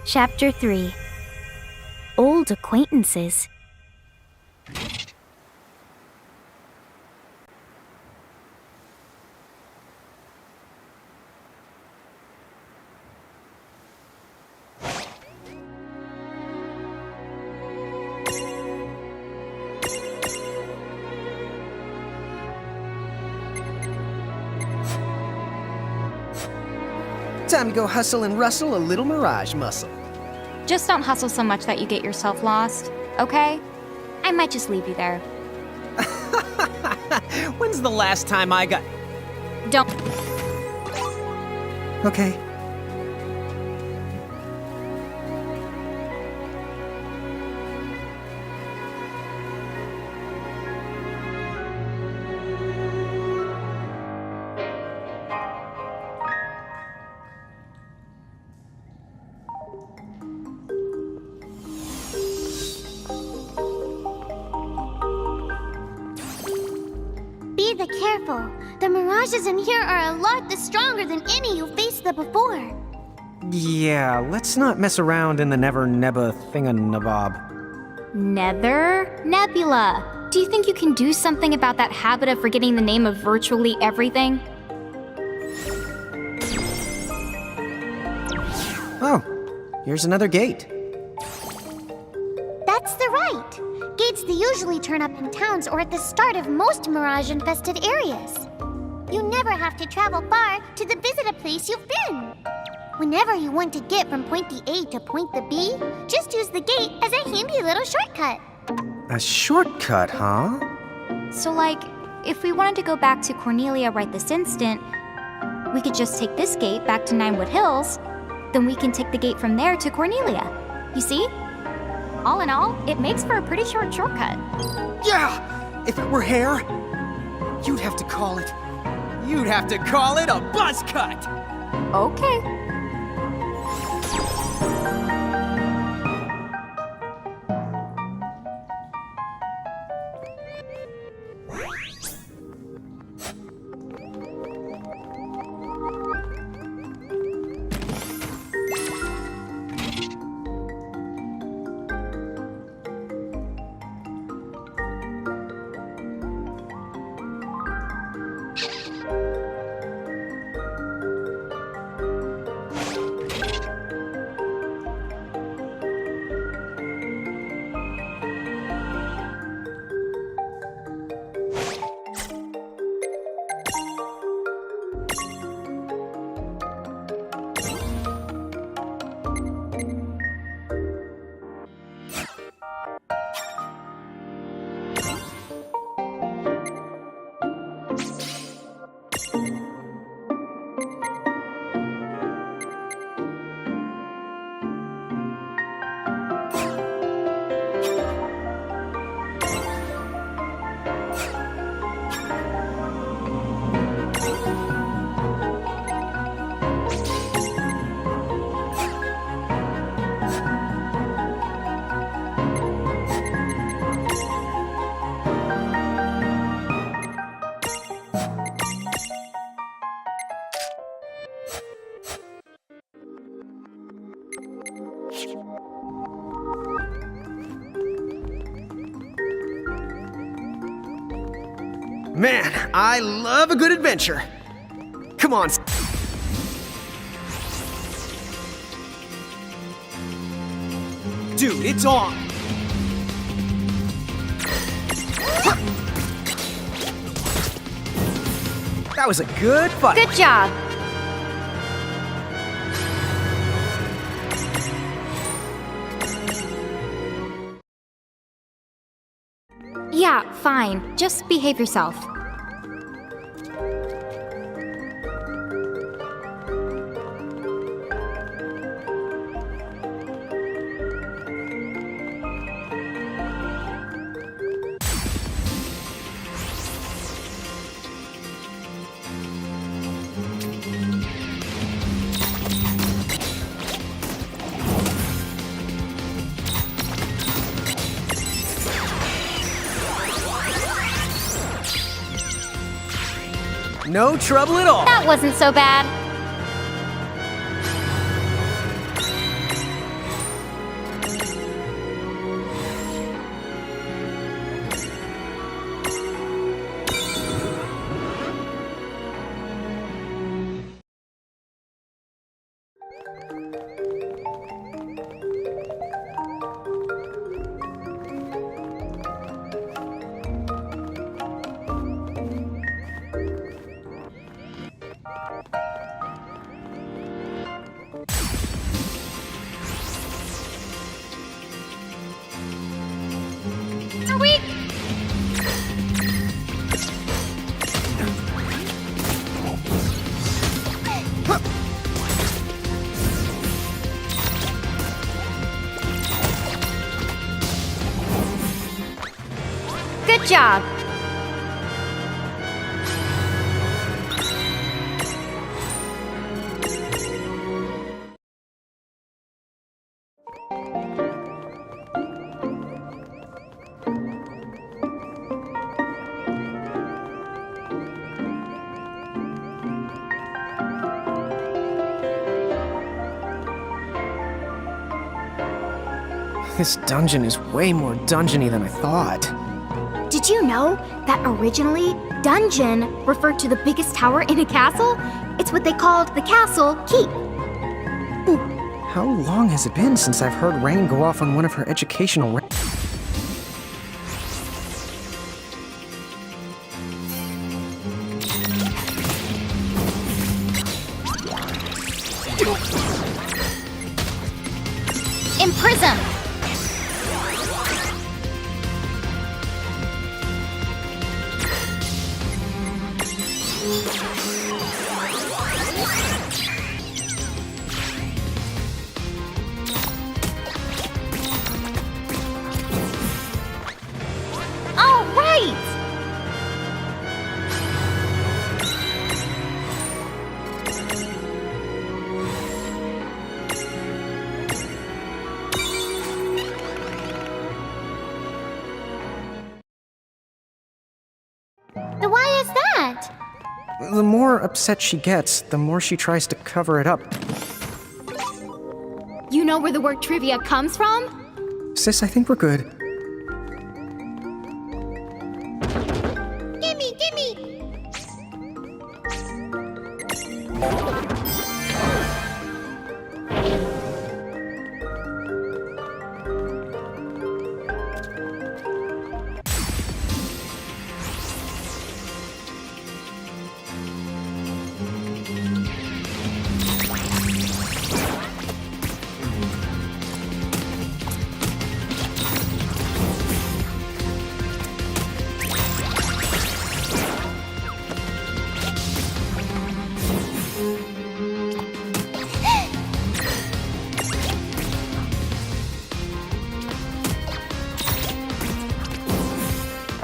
Chapter 3. Old Acquaintances. Time to go hustle and rustle a little mirage muscle. Just don't hustle so much that you get yourself lost, okay? I might just leave you there. When's the last time I got... Don't. Okay. Be careful. The mirages in here are a lot stronger than any you faced before. Yeah, let's not mess around in the Never Nebba thinganabob. Nether Nebula. Do you think you can do something about that habit of forgetting the name of virtually everything? Oh, here's another gate. That's right. Gates they usually turn up in towns or at the start of most mirage-infested areas. You never have to travel far to visit a place you've been. Whenever you want to get from point A to point B, just use the gate as a handy little shortcut. A shortcut, huh? So, like, if we wanted to go back to Cornelia right this instant, we could just take this gate back to Ninewood Hills, then we can take the gate from there to Cornelia. You see? All in all, it makes for a pretty short shortcut. Yeah! If it were hair, you'd have to call it a buzz cut! Okay. Man, I love a good adventure. Come on. Dude, it's on. That was a good fight. Good job. Yeah, fine. Just behave yourself. No trouble at all. That wasn't so bad. Good job. This dungeon is way more dungeony than I thought. Did you know that originally, dungeon referred to the biggest tower in a castle? It's what they called the castle keep. How long has it been since I've heard Rain go off on one of her educational Imprison! that? The more upset she gets, the more she tries to cover it up. You know where the word trivia comes from? Sis, I think we're good. Gimme, gimme!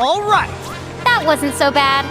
All right! That wasn't so bad.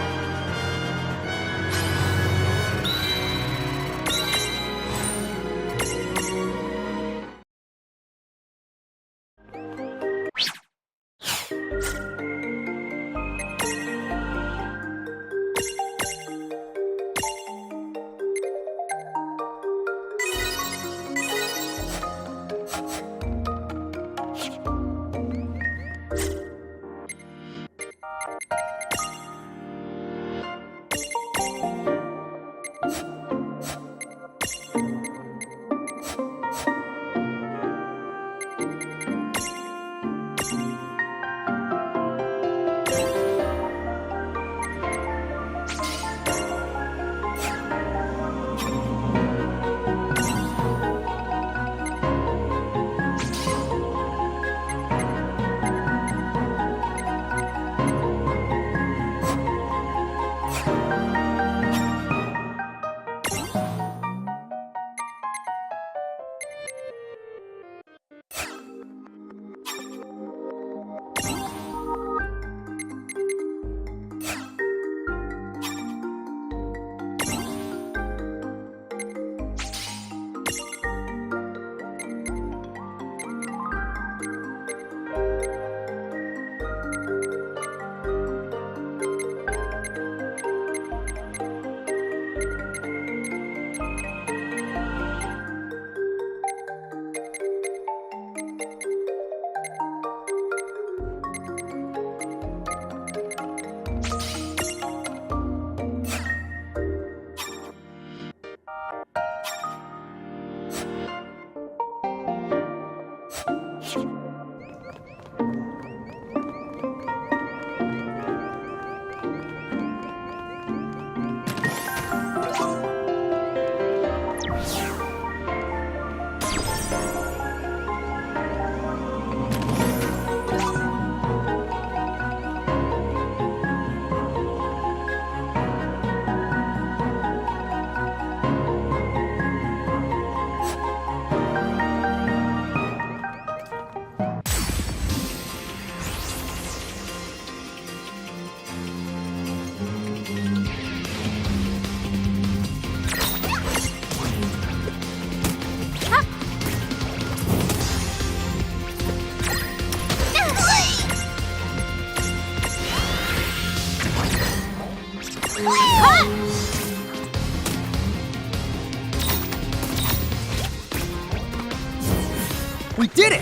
We did it!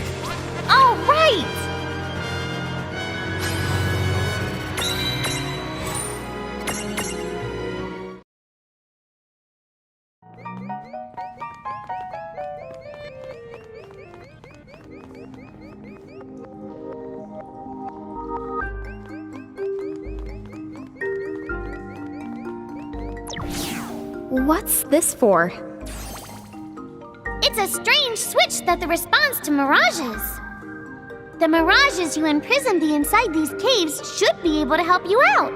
All right! What's this for? It's a strange switch that responds to mirages. The mirages you imprisoned inside these caves should be able to help you out.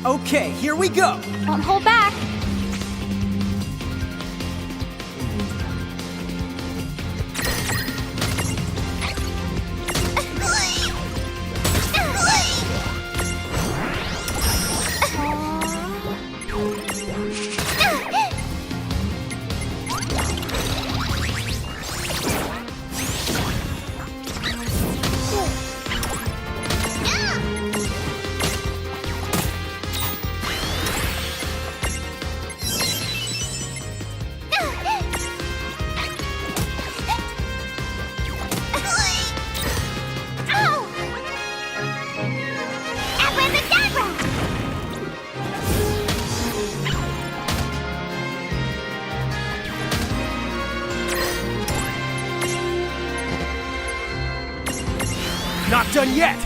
Okay, here we go. Don't hold back. Not done yet!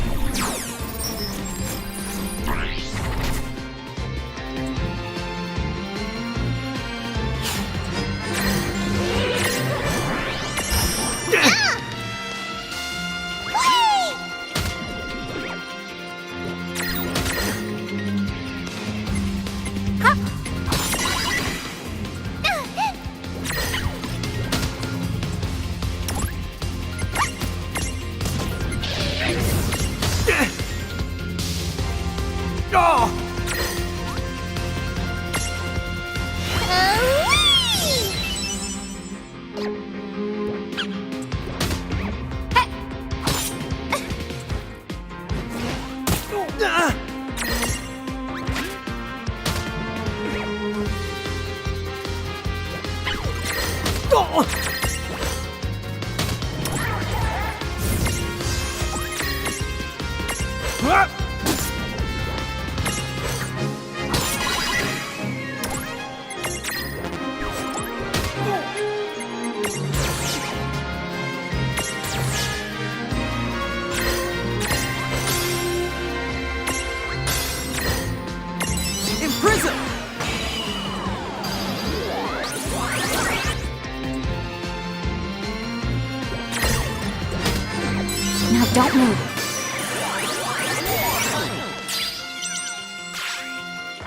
Now don't move.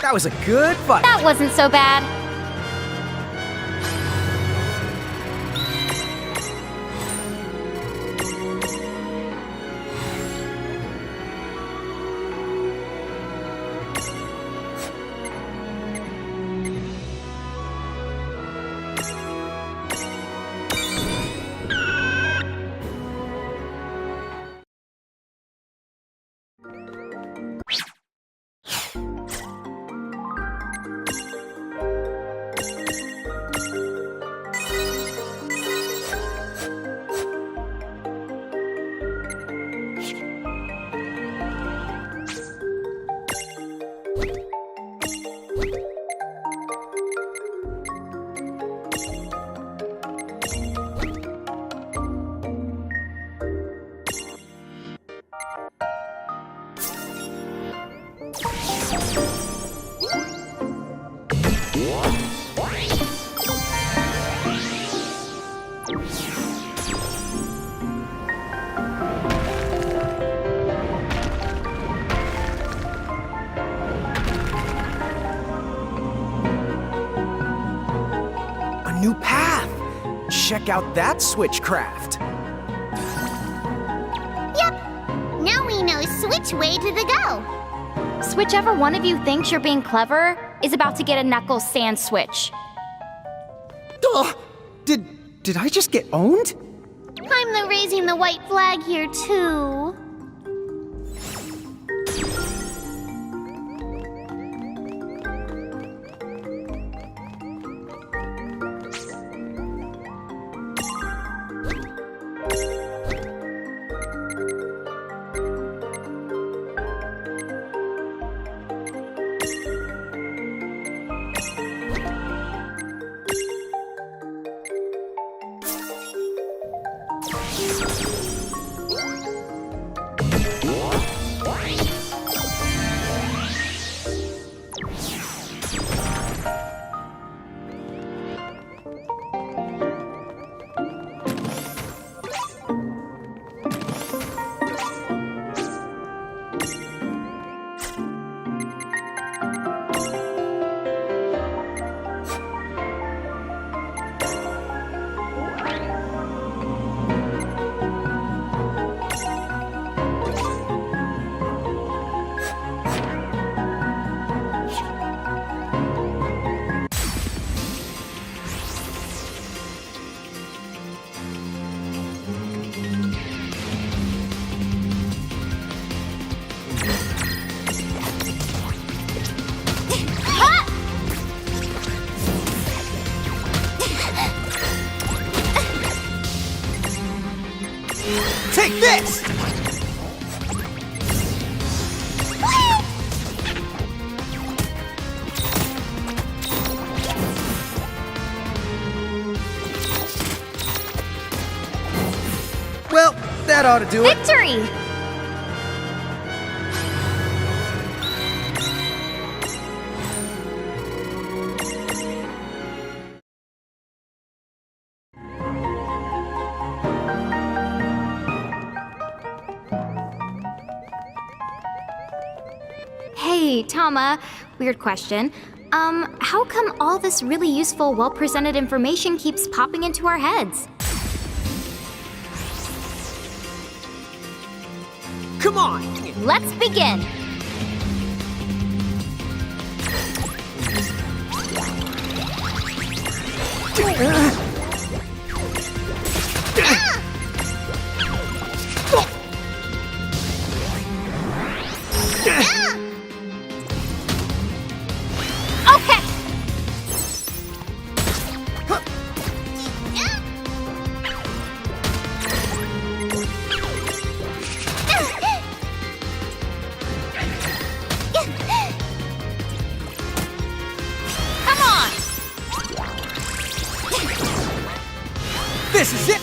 That was a good fight. That wasn't so bad. New path. Check out that switchcraft. Yep. Now we know which way to the go. Whichever one of you thinks you're being clever is about to get a Knuckles sand switch. Ugh. Did I just get owned? I'm the raising the white flag here too. Take this! Well, that ought to do it. Victory! Hey, Tama, weird question. How come all this really useful, well-presented information keeps popping into our heads? Come on! Let's begin! Okay! Come on! This is it!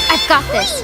I've got this.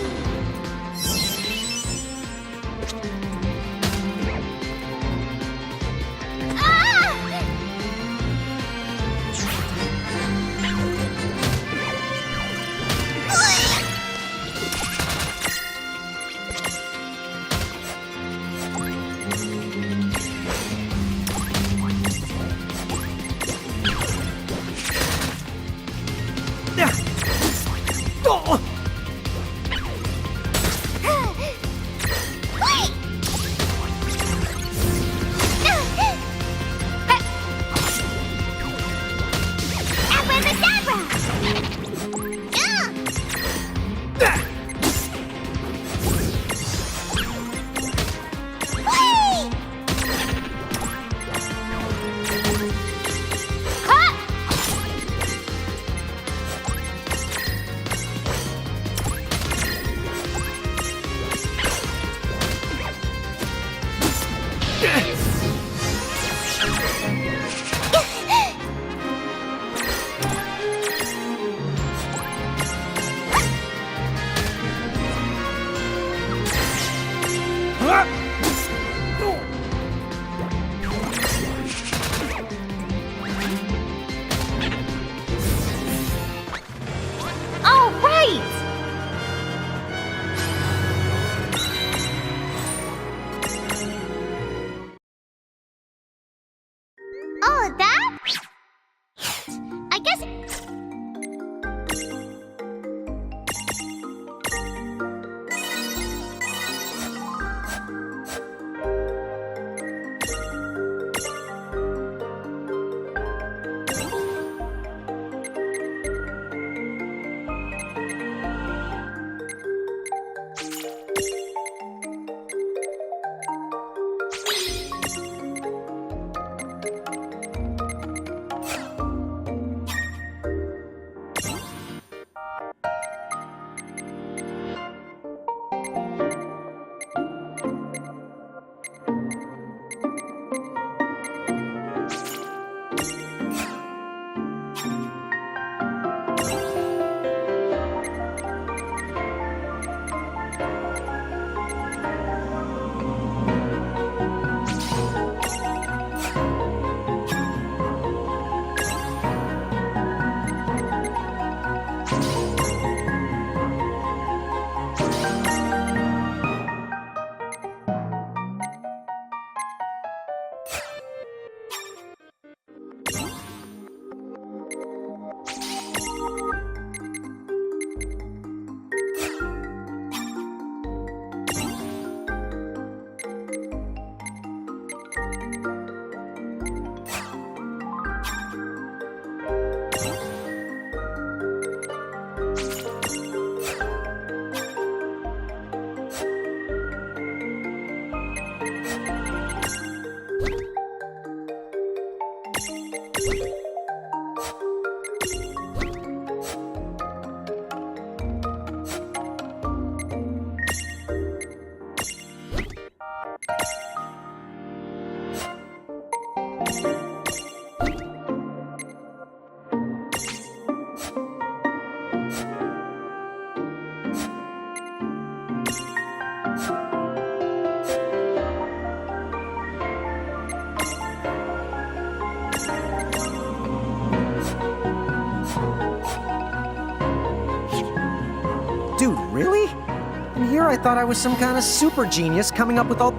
I thought I was some kind of super genius coming up with all...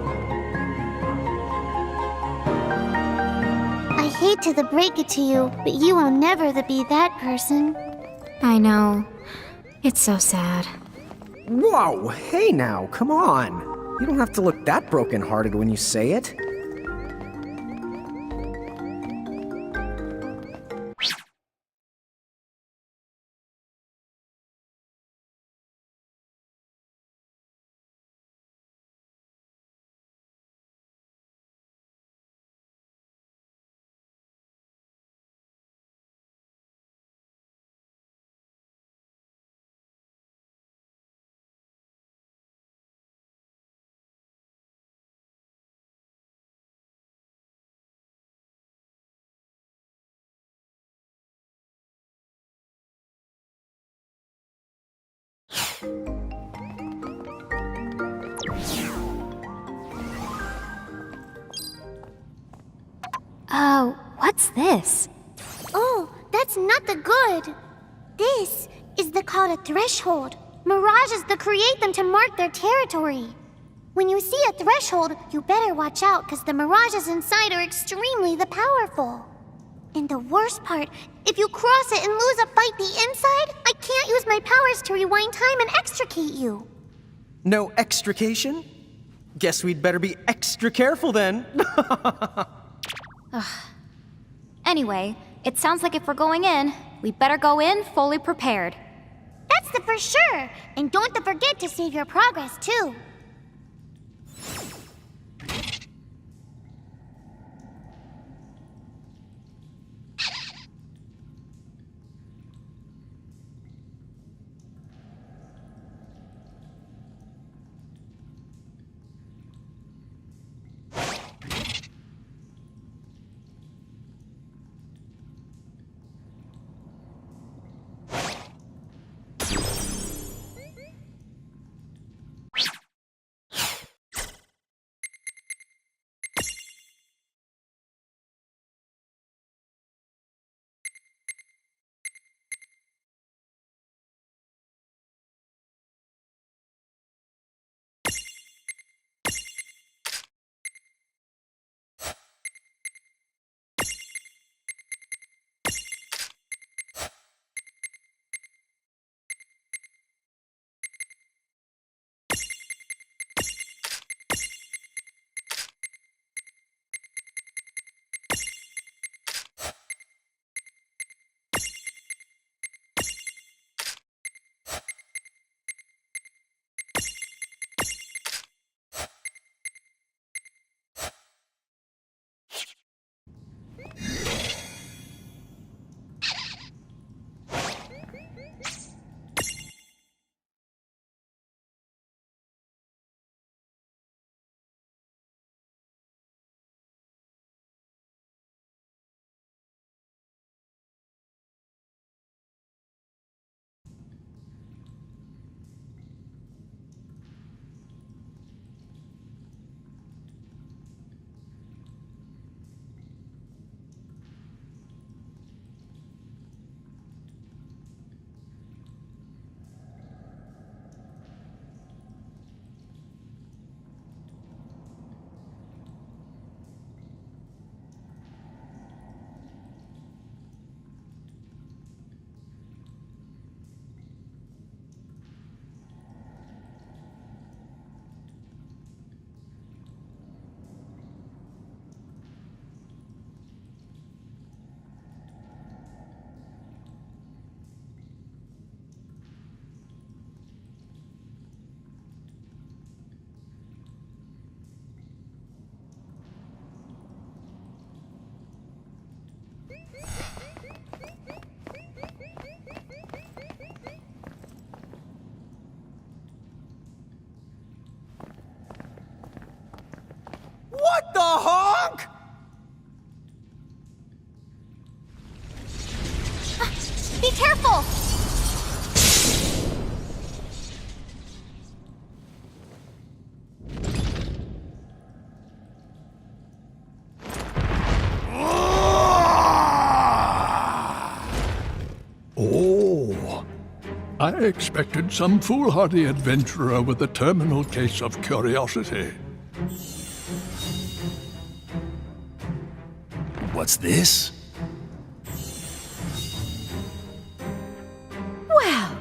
I hate to break it to you, but you will never be that person. I know. It's so sad. Whoa, hey now, come on. You don't have to look that broken-hearted when you say it. What's this? Oh, that's not the good. This is called a threshold. Mirages create them to mark their territory. When you see a threshold, you better watch out because the mirages inside are extremely powerful. And the worst part, if you cross it and lose a fight the inside, I can't use my powers to rewind time and extricate you. No extrication? Guess we'd better be extra careful then. Anyway, it sounds like if we're going in, we better go in fully prepared. That's for sure. And don't forget to save your progress, too. What the honk? Be careful! I expected some foolhardy adventurer with a terminal case of curiosity. What's this? Well,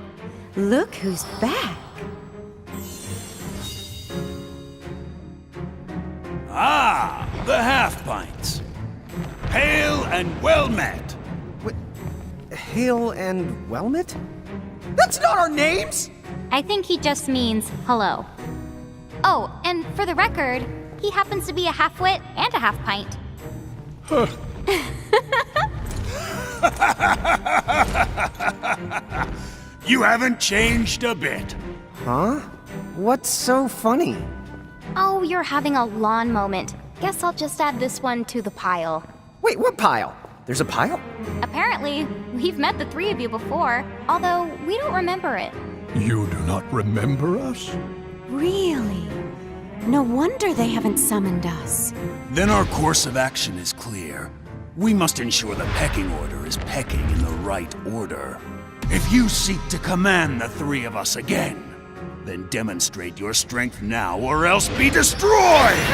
look who's back. Ah, the half-pints. Hail and well met. Hail and well met? That's not our names! I think he just means hello. Oh, and for the record, he happens to be a half-wit and a half-pint. You haven't changed a bit. Huh? What's so funny? Oh, you're having a lawn moment. Guess I'll just add this one to the pile. Wait, what pile? There's a pile? Apparently, we've met the three of you before, although we don't remember it. You do not remember us? Really? No wonder they haven't summoned us. Then our course of action is clear. We must ensure the pecking order is pecking in the right order. If you seek to command the three of us again, then demonstrate your strength now or else be destroyed!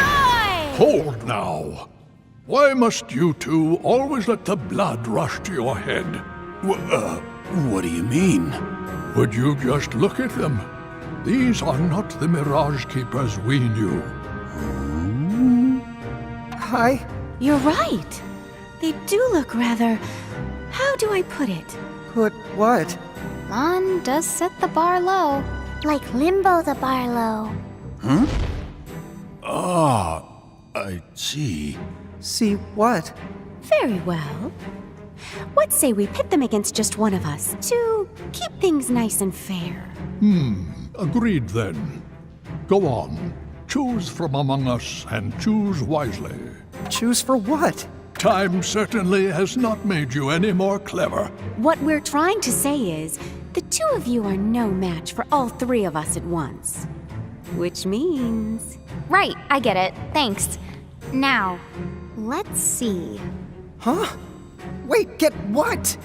Hold now. Why must you two always let the blood rush to your head? What do you mean? Would you just look at them? These are not the Mirage Keepers we knew. Hi. You're right. They do look rather... How do I put it? Put what? Lon does set the bar low. Like Limbo the Barlow. Huh? Ah, I see. See what? Very well. What say we pit them against just one of us to keep things nice and fair? Agreed then. Go on. Choose from among us and choose wisely. Choose for what? Time certainly has not made you any more clever. What we're trying to say is, the two of you are no match for all three of us at once. Which means... Right, I get it. Thanks. Now, let's see. Huh? Wait, get what?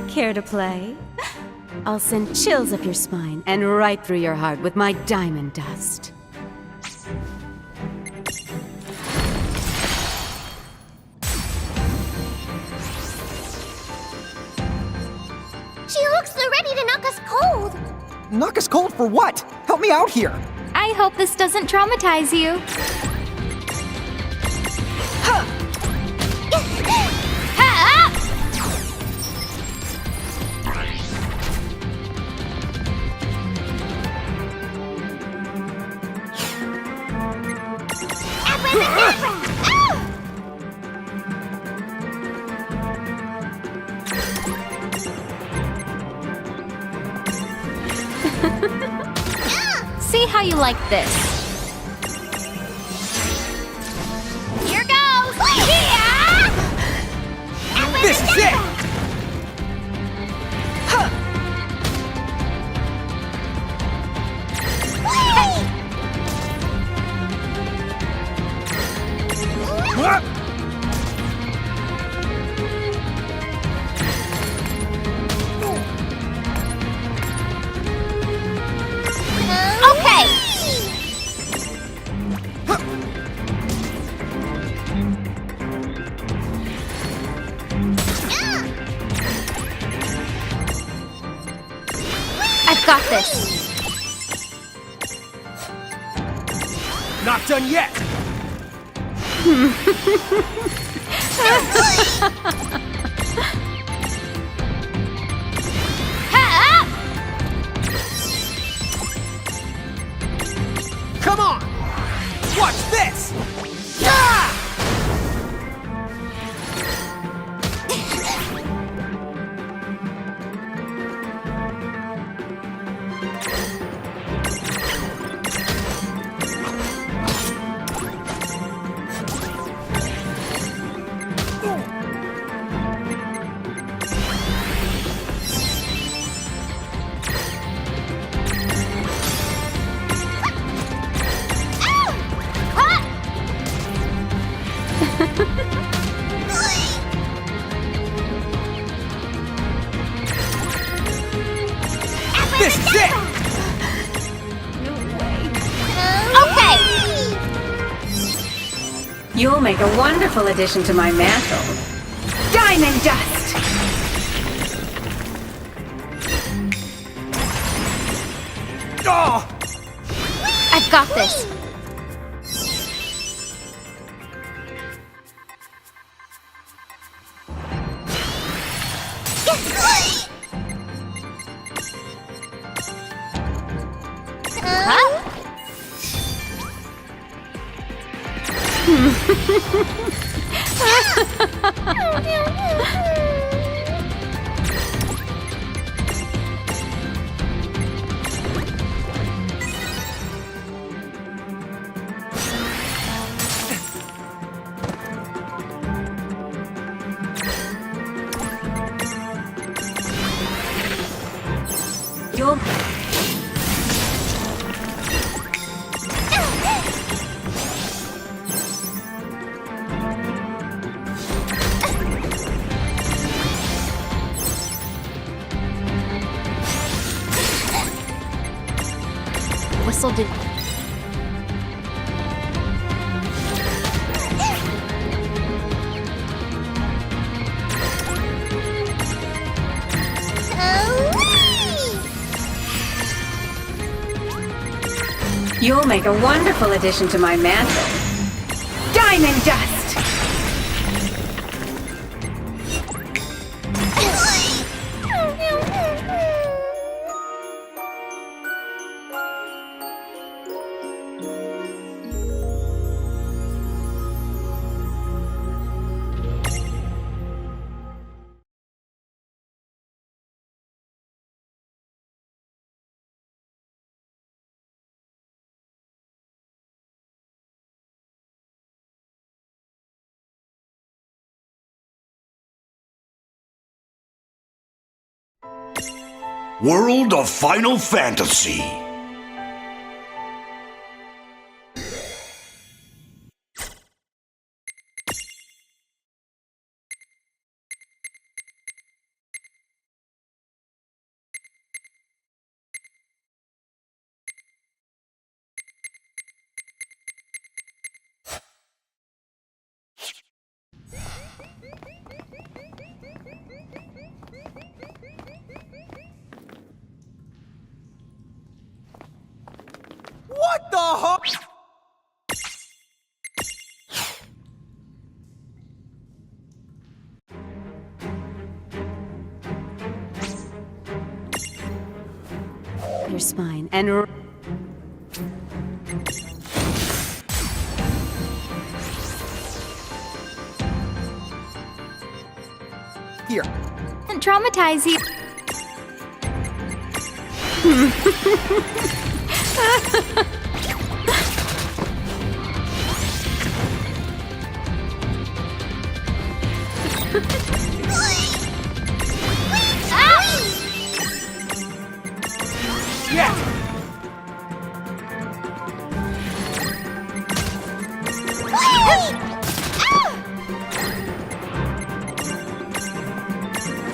Care to play? I'll send chills up your spine and right through your heart with my diamond dust. She looks ready to knock us cold. Knock us cold for what? Help me out here. I hope this doesn't traumatize you. See how you like this. Here goes. This is it! What? Okay. I've got this. Not done yet! Come on! Watch this! Ah! This is it! Okay! You'll make a wonderful addition to my mantle. Diamond dust! Oh! I've got this. You'll... Whistle did. You'll make a wonderful addition to my mantle. Diamond dust! World of Final Fantasy. What the ho- Your spine and... Here. Didn't traumatize you. Yeah!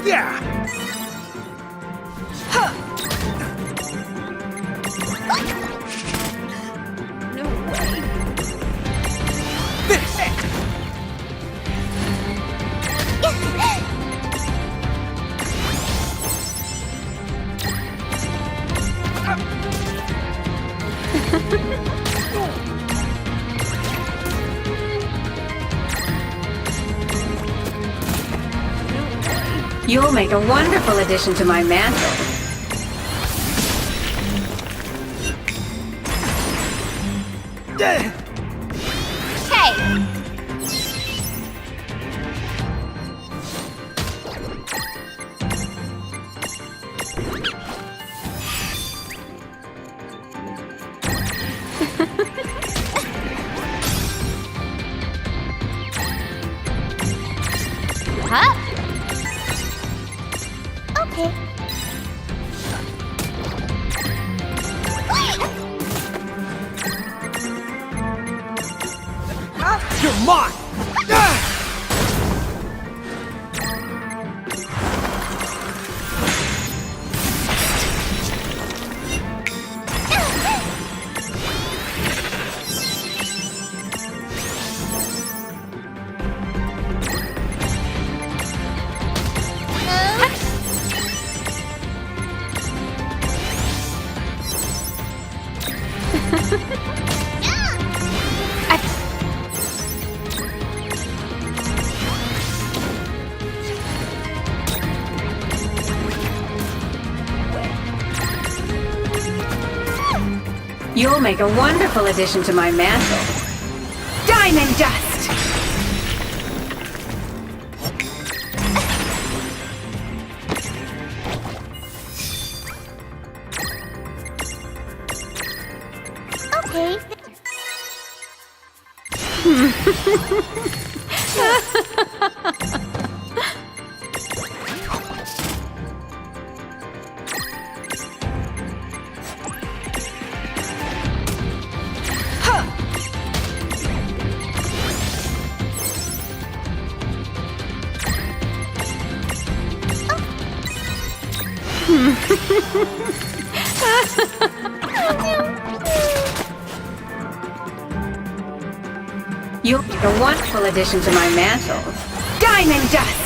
Yeah! No way. This is it! You'll make a wonderful addition to my mantle. Hey! Huh? Okay. You're mine! You'll make a wonderful addition to my mantle. Diamond dust! Okay. You'll make a wonderful addition to my mantle. Diamond dust!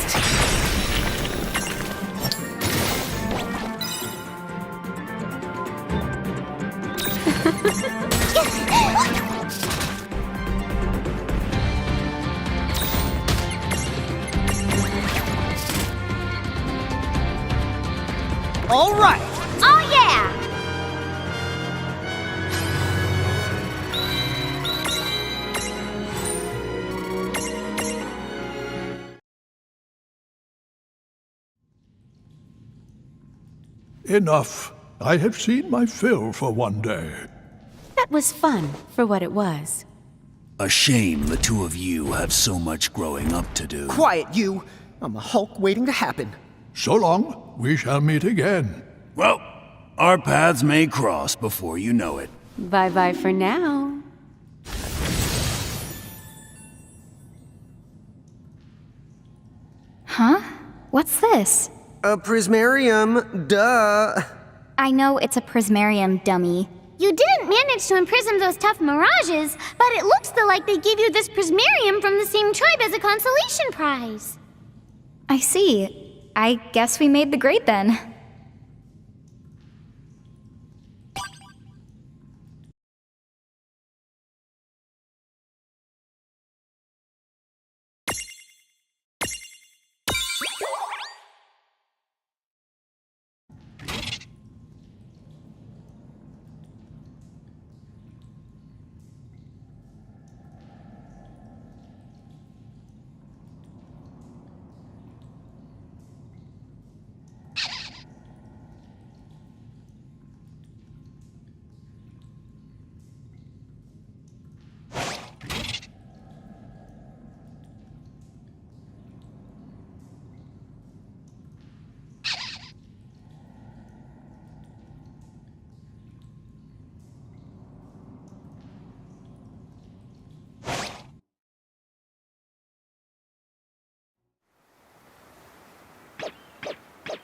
All right. Oh yeah! Enough. I have seen my fill for one day. That was fun, for what it was. A shame the two of you have so much growing up to do. Quiet, you. I'm a Hulk waiting to happen. So long, we shall meet again. Well, our paths may cross before you know it. Bye-bye for now. Huh? What's this? A prismarium, duh. I know it's a prismarium, dummy. You didn't manage to imprison those tough mirages, but it looks like they gave you this prismarium from the same tribe as a consolation prize. I see. I guess we made the grade then.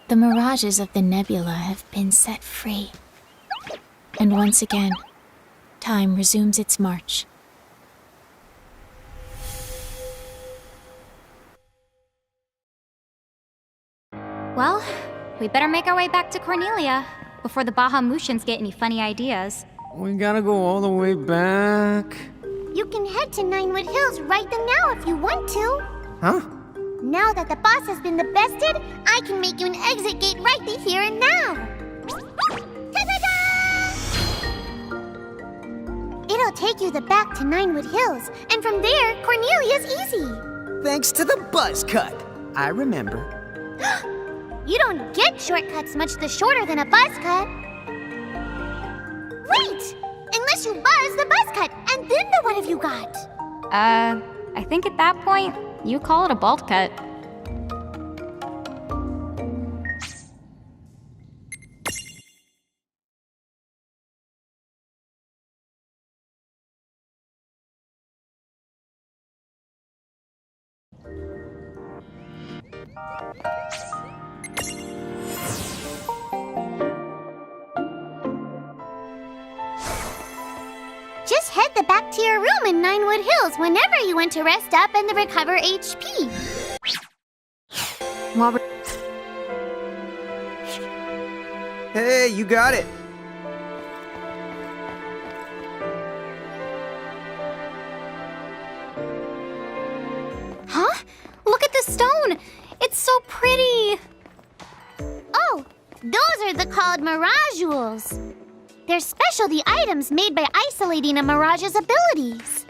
The mirages of the nebula have been set free. And once again, time resumes its march. Well, we better make our way back to Cornelia before the Bahamutians get any funny ideas. We gotta go all the way back. You can head to Ninewood Hills right then now if you want to. Huh? Now that the boss has been the bested, I can make you an exit gate right here and now. Ta-da-da! It'll take you back to Ninewood Hills, and from there, Cornelia's easy. Thanks to the buzz cut. I remember. You don't get shortcuts much shorter than a buzz cut. Wait! Unless you buzz the buzz cut, and then what have you got? I think at that point, you call it a bolt cut. Just head back to your room in Ninewood Hills whenever you want to rest up and recover HP. Hey, you got it. Huh? Look at the stone! It's so pretty! Oh, those are the called mirages. They're specialty items made by isolating a Mirage's abilities.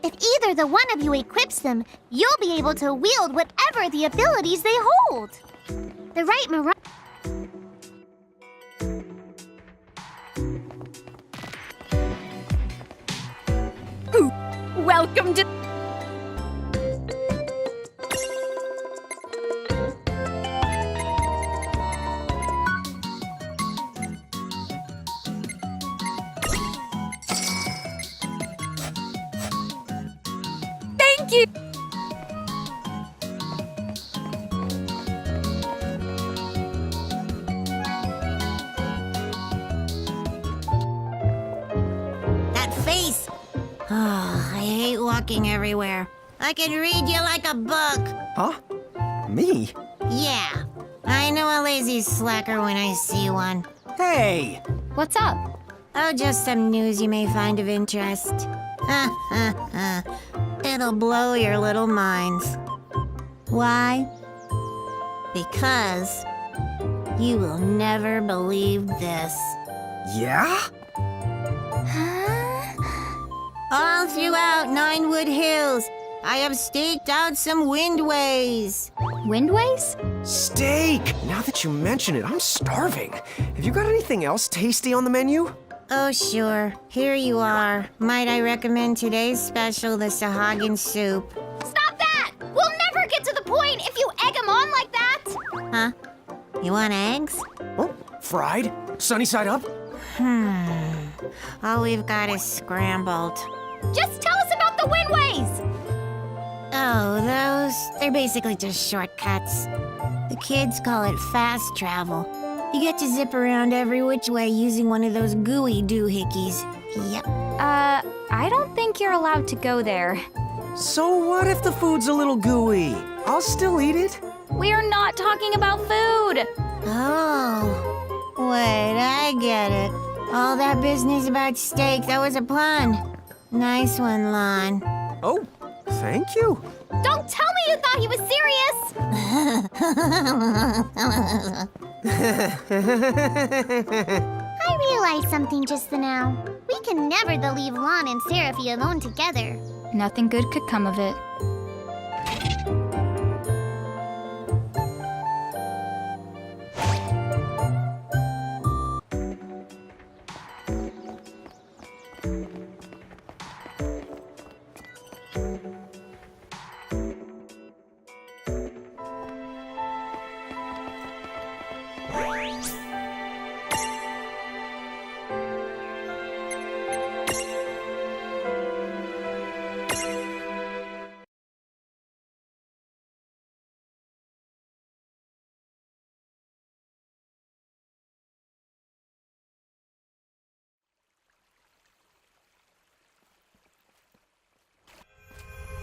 If either the one of you equips them, you'll be able to wield whatever the abilities they hold. The right Mirage... Welcome to... Thank you! That face! Oh, I hate walking everywhere. I can read you like a book. Huh? Me? Yeah, I know a lazy slacker when I see one. Hey! What's up? Oh, just some news you may find of interest. It'll blow your little minds. Why? Because you will never believe this. Yeah? All throughout Ninewood Hills, I have staked out some windways. Windways? Steak! Now that you mention it, I'm starving. Have you got anything else tasty on the menu? Oh, sure. Here you are. Might I recommend today's special, the Sahagin soup? Stop that! We'll never get to the point if you egg them on like that! Huh? You want eggs? Oh, fried? Sunny side up? All we've got is scrambled. Just tell us about the windways! Oh, they're basically just shortcuts. The kids call it fast travel. You get to zip around every which way using one of those gooey doohickeys. Yep. I don't think you're allowed to go there. So what if the food's a little gooey? I'll still eat it. We're not talking about food! Oh. Wait, I get it. All that business about steak, that was a pun. Nice one, Lon. Oh, thank you. Don't tell me you thought he was serious! I realized something just now. We can never leave Lon and Seraphy alone together. Nothing good could come of it.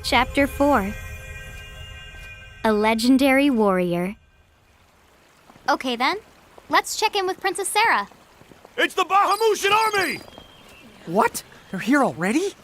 Chapter 4. A Legendary Warrior. Okay then, let's check in with Princess Sarah. It's the Bahamutian army! What? They're here already?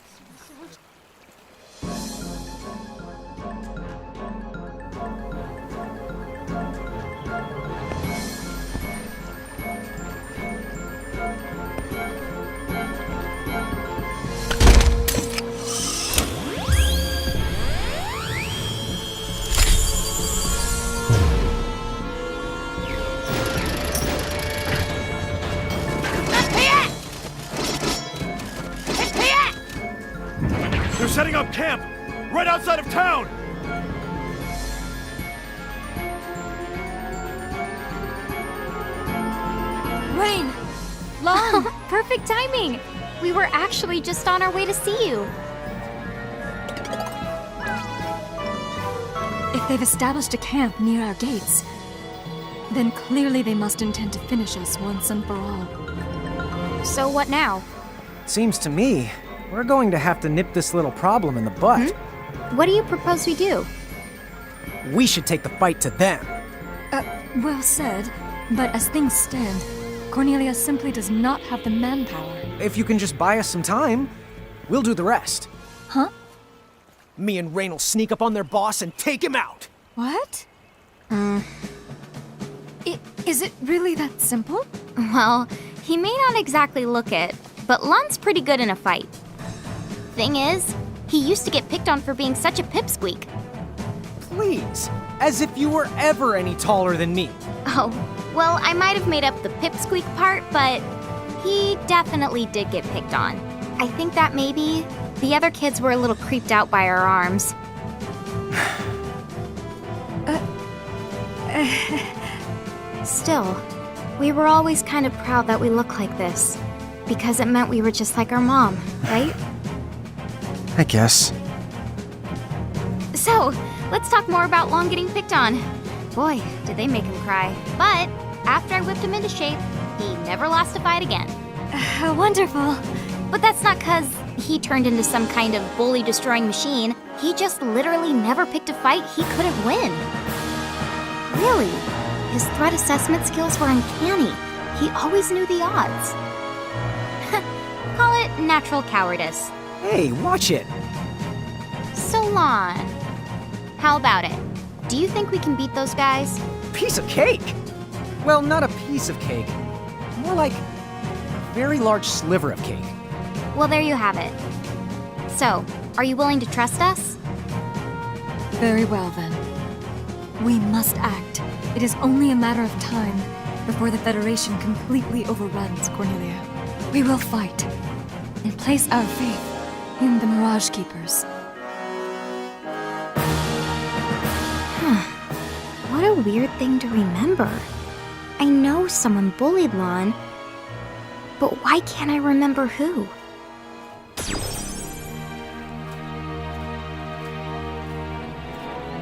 They're setting up camp right outside of town! Rain! Lon! Perfect timing! We were actually just on our way to see you. If they've established a camp near our gates, then clearly they must intend to finish us once and for all. So what now? Seems to me we're going to have to nip this little problem in the bud. What do you propose we do? We should take the fight to them. Well said, but as things stand, Cornelia simply does not have the manpower. If you can just buy us some time, we'll do the rest. Huh? Me and Rain will sneak up on their boss and take him out. What? Is it really that simple? Well, He may not exactly look it, but Lon's pretty good in a fight. Thing is, he used to get picked on for being such a pipsqueak. Please, as if you were ever any taller than me. Oh, well, I might have made up the pipsqueak part, but he definitely did get picked on. I think that maybe the other kids were a little creeped out by our arms. Still, we were always kind of proud that we look like this, because it meant we were just like our mom, right? I guess. So, let's talk more about Lon getting picked on. Boy, did they make him cry. But after I whipped him into shape, he never lost a fight again. Wonderful. But that's not 'cause he turned into some kind of bully-destroying machine. He just literally never picked a fight he couldn't win. Really, his threat assessment skills were uncanny. He always knew the odds. Call it natural cowardice. Hey, watch it. So, Lon, how about it? Do you think we can beat those guys? Piece of cake! Well, not a piece of cake. More like a very large sliver of cake. Well, there you have it. So, are you willing to trust us? Very well, then. We must act. It is only a matter of time before the Federation completely overruns Cornelia. We will fight and place our faith in the Mirage Keepers. What a weird thing to remember. I know someone bullied Lon, but why can't I remember who?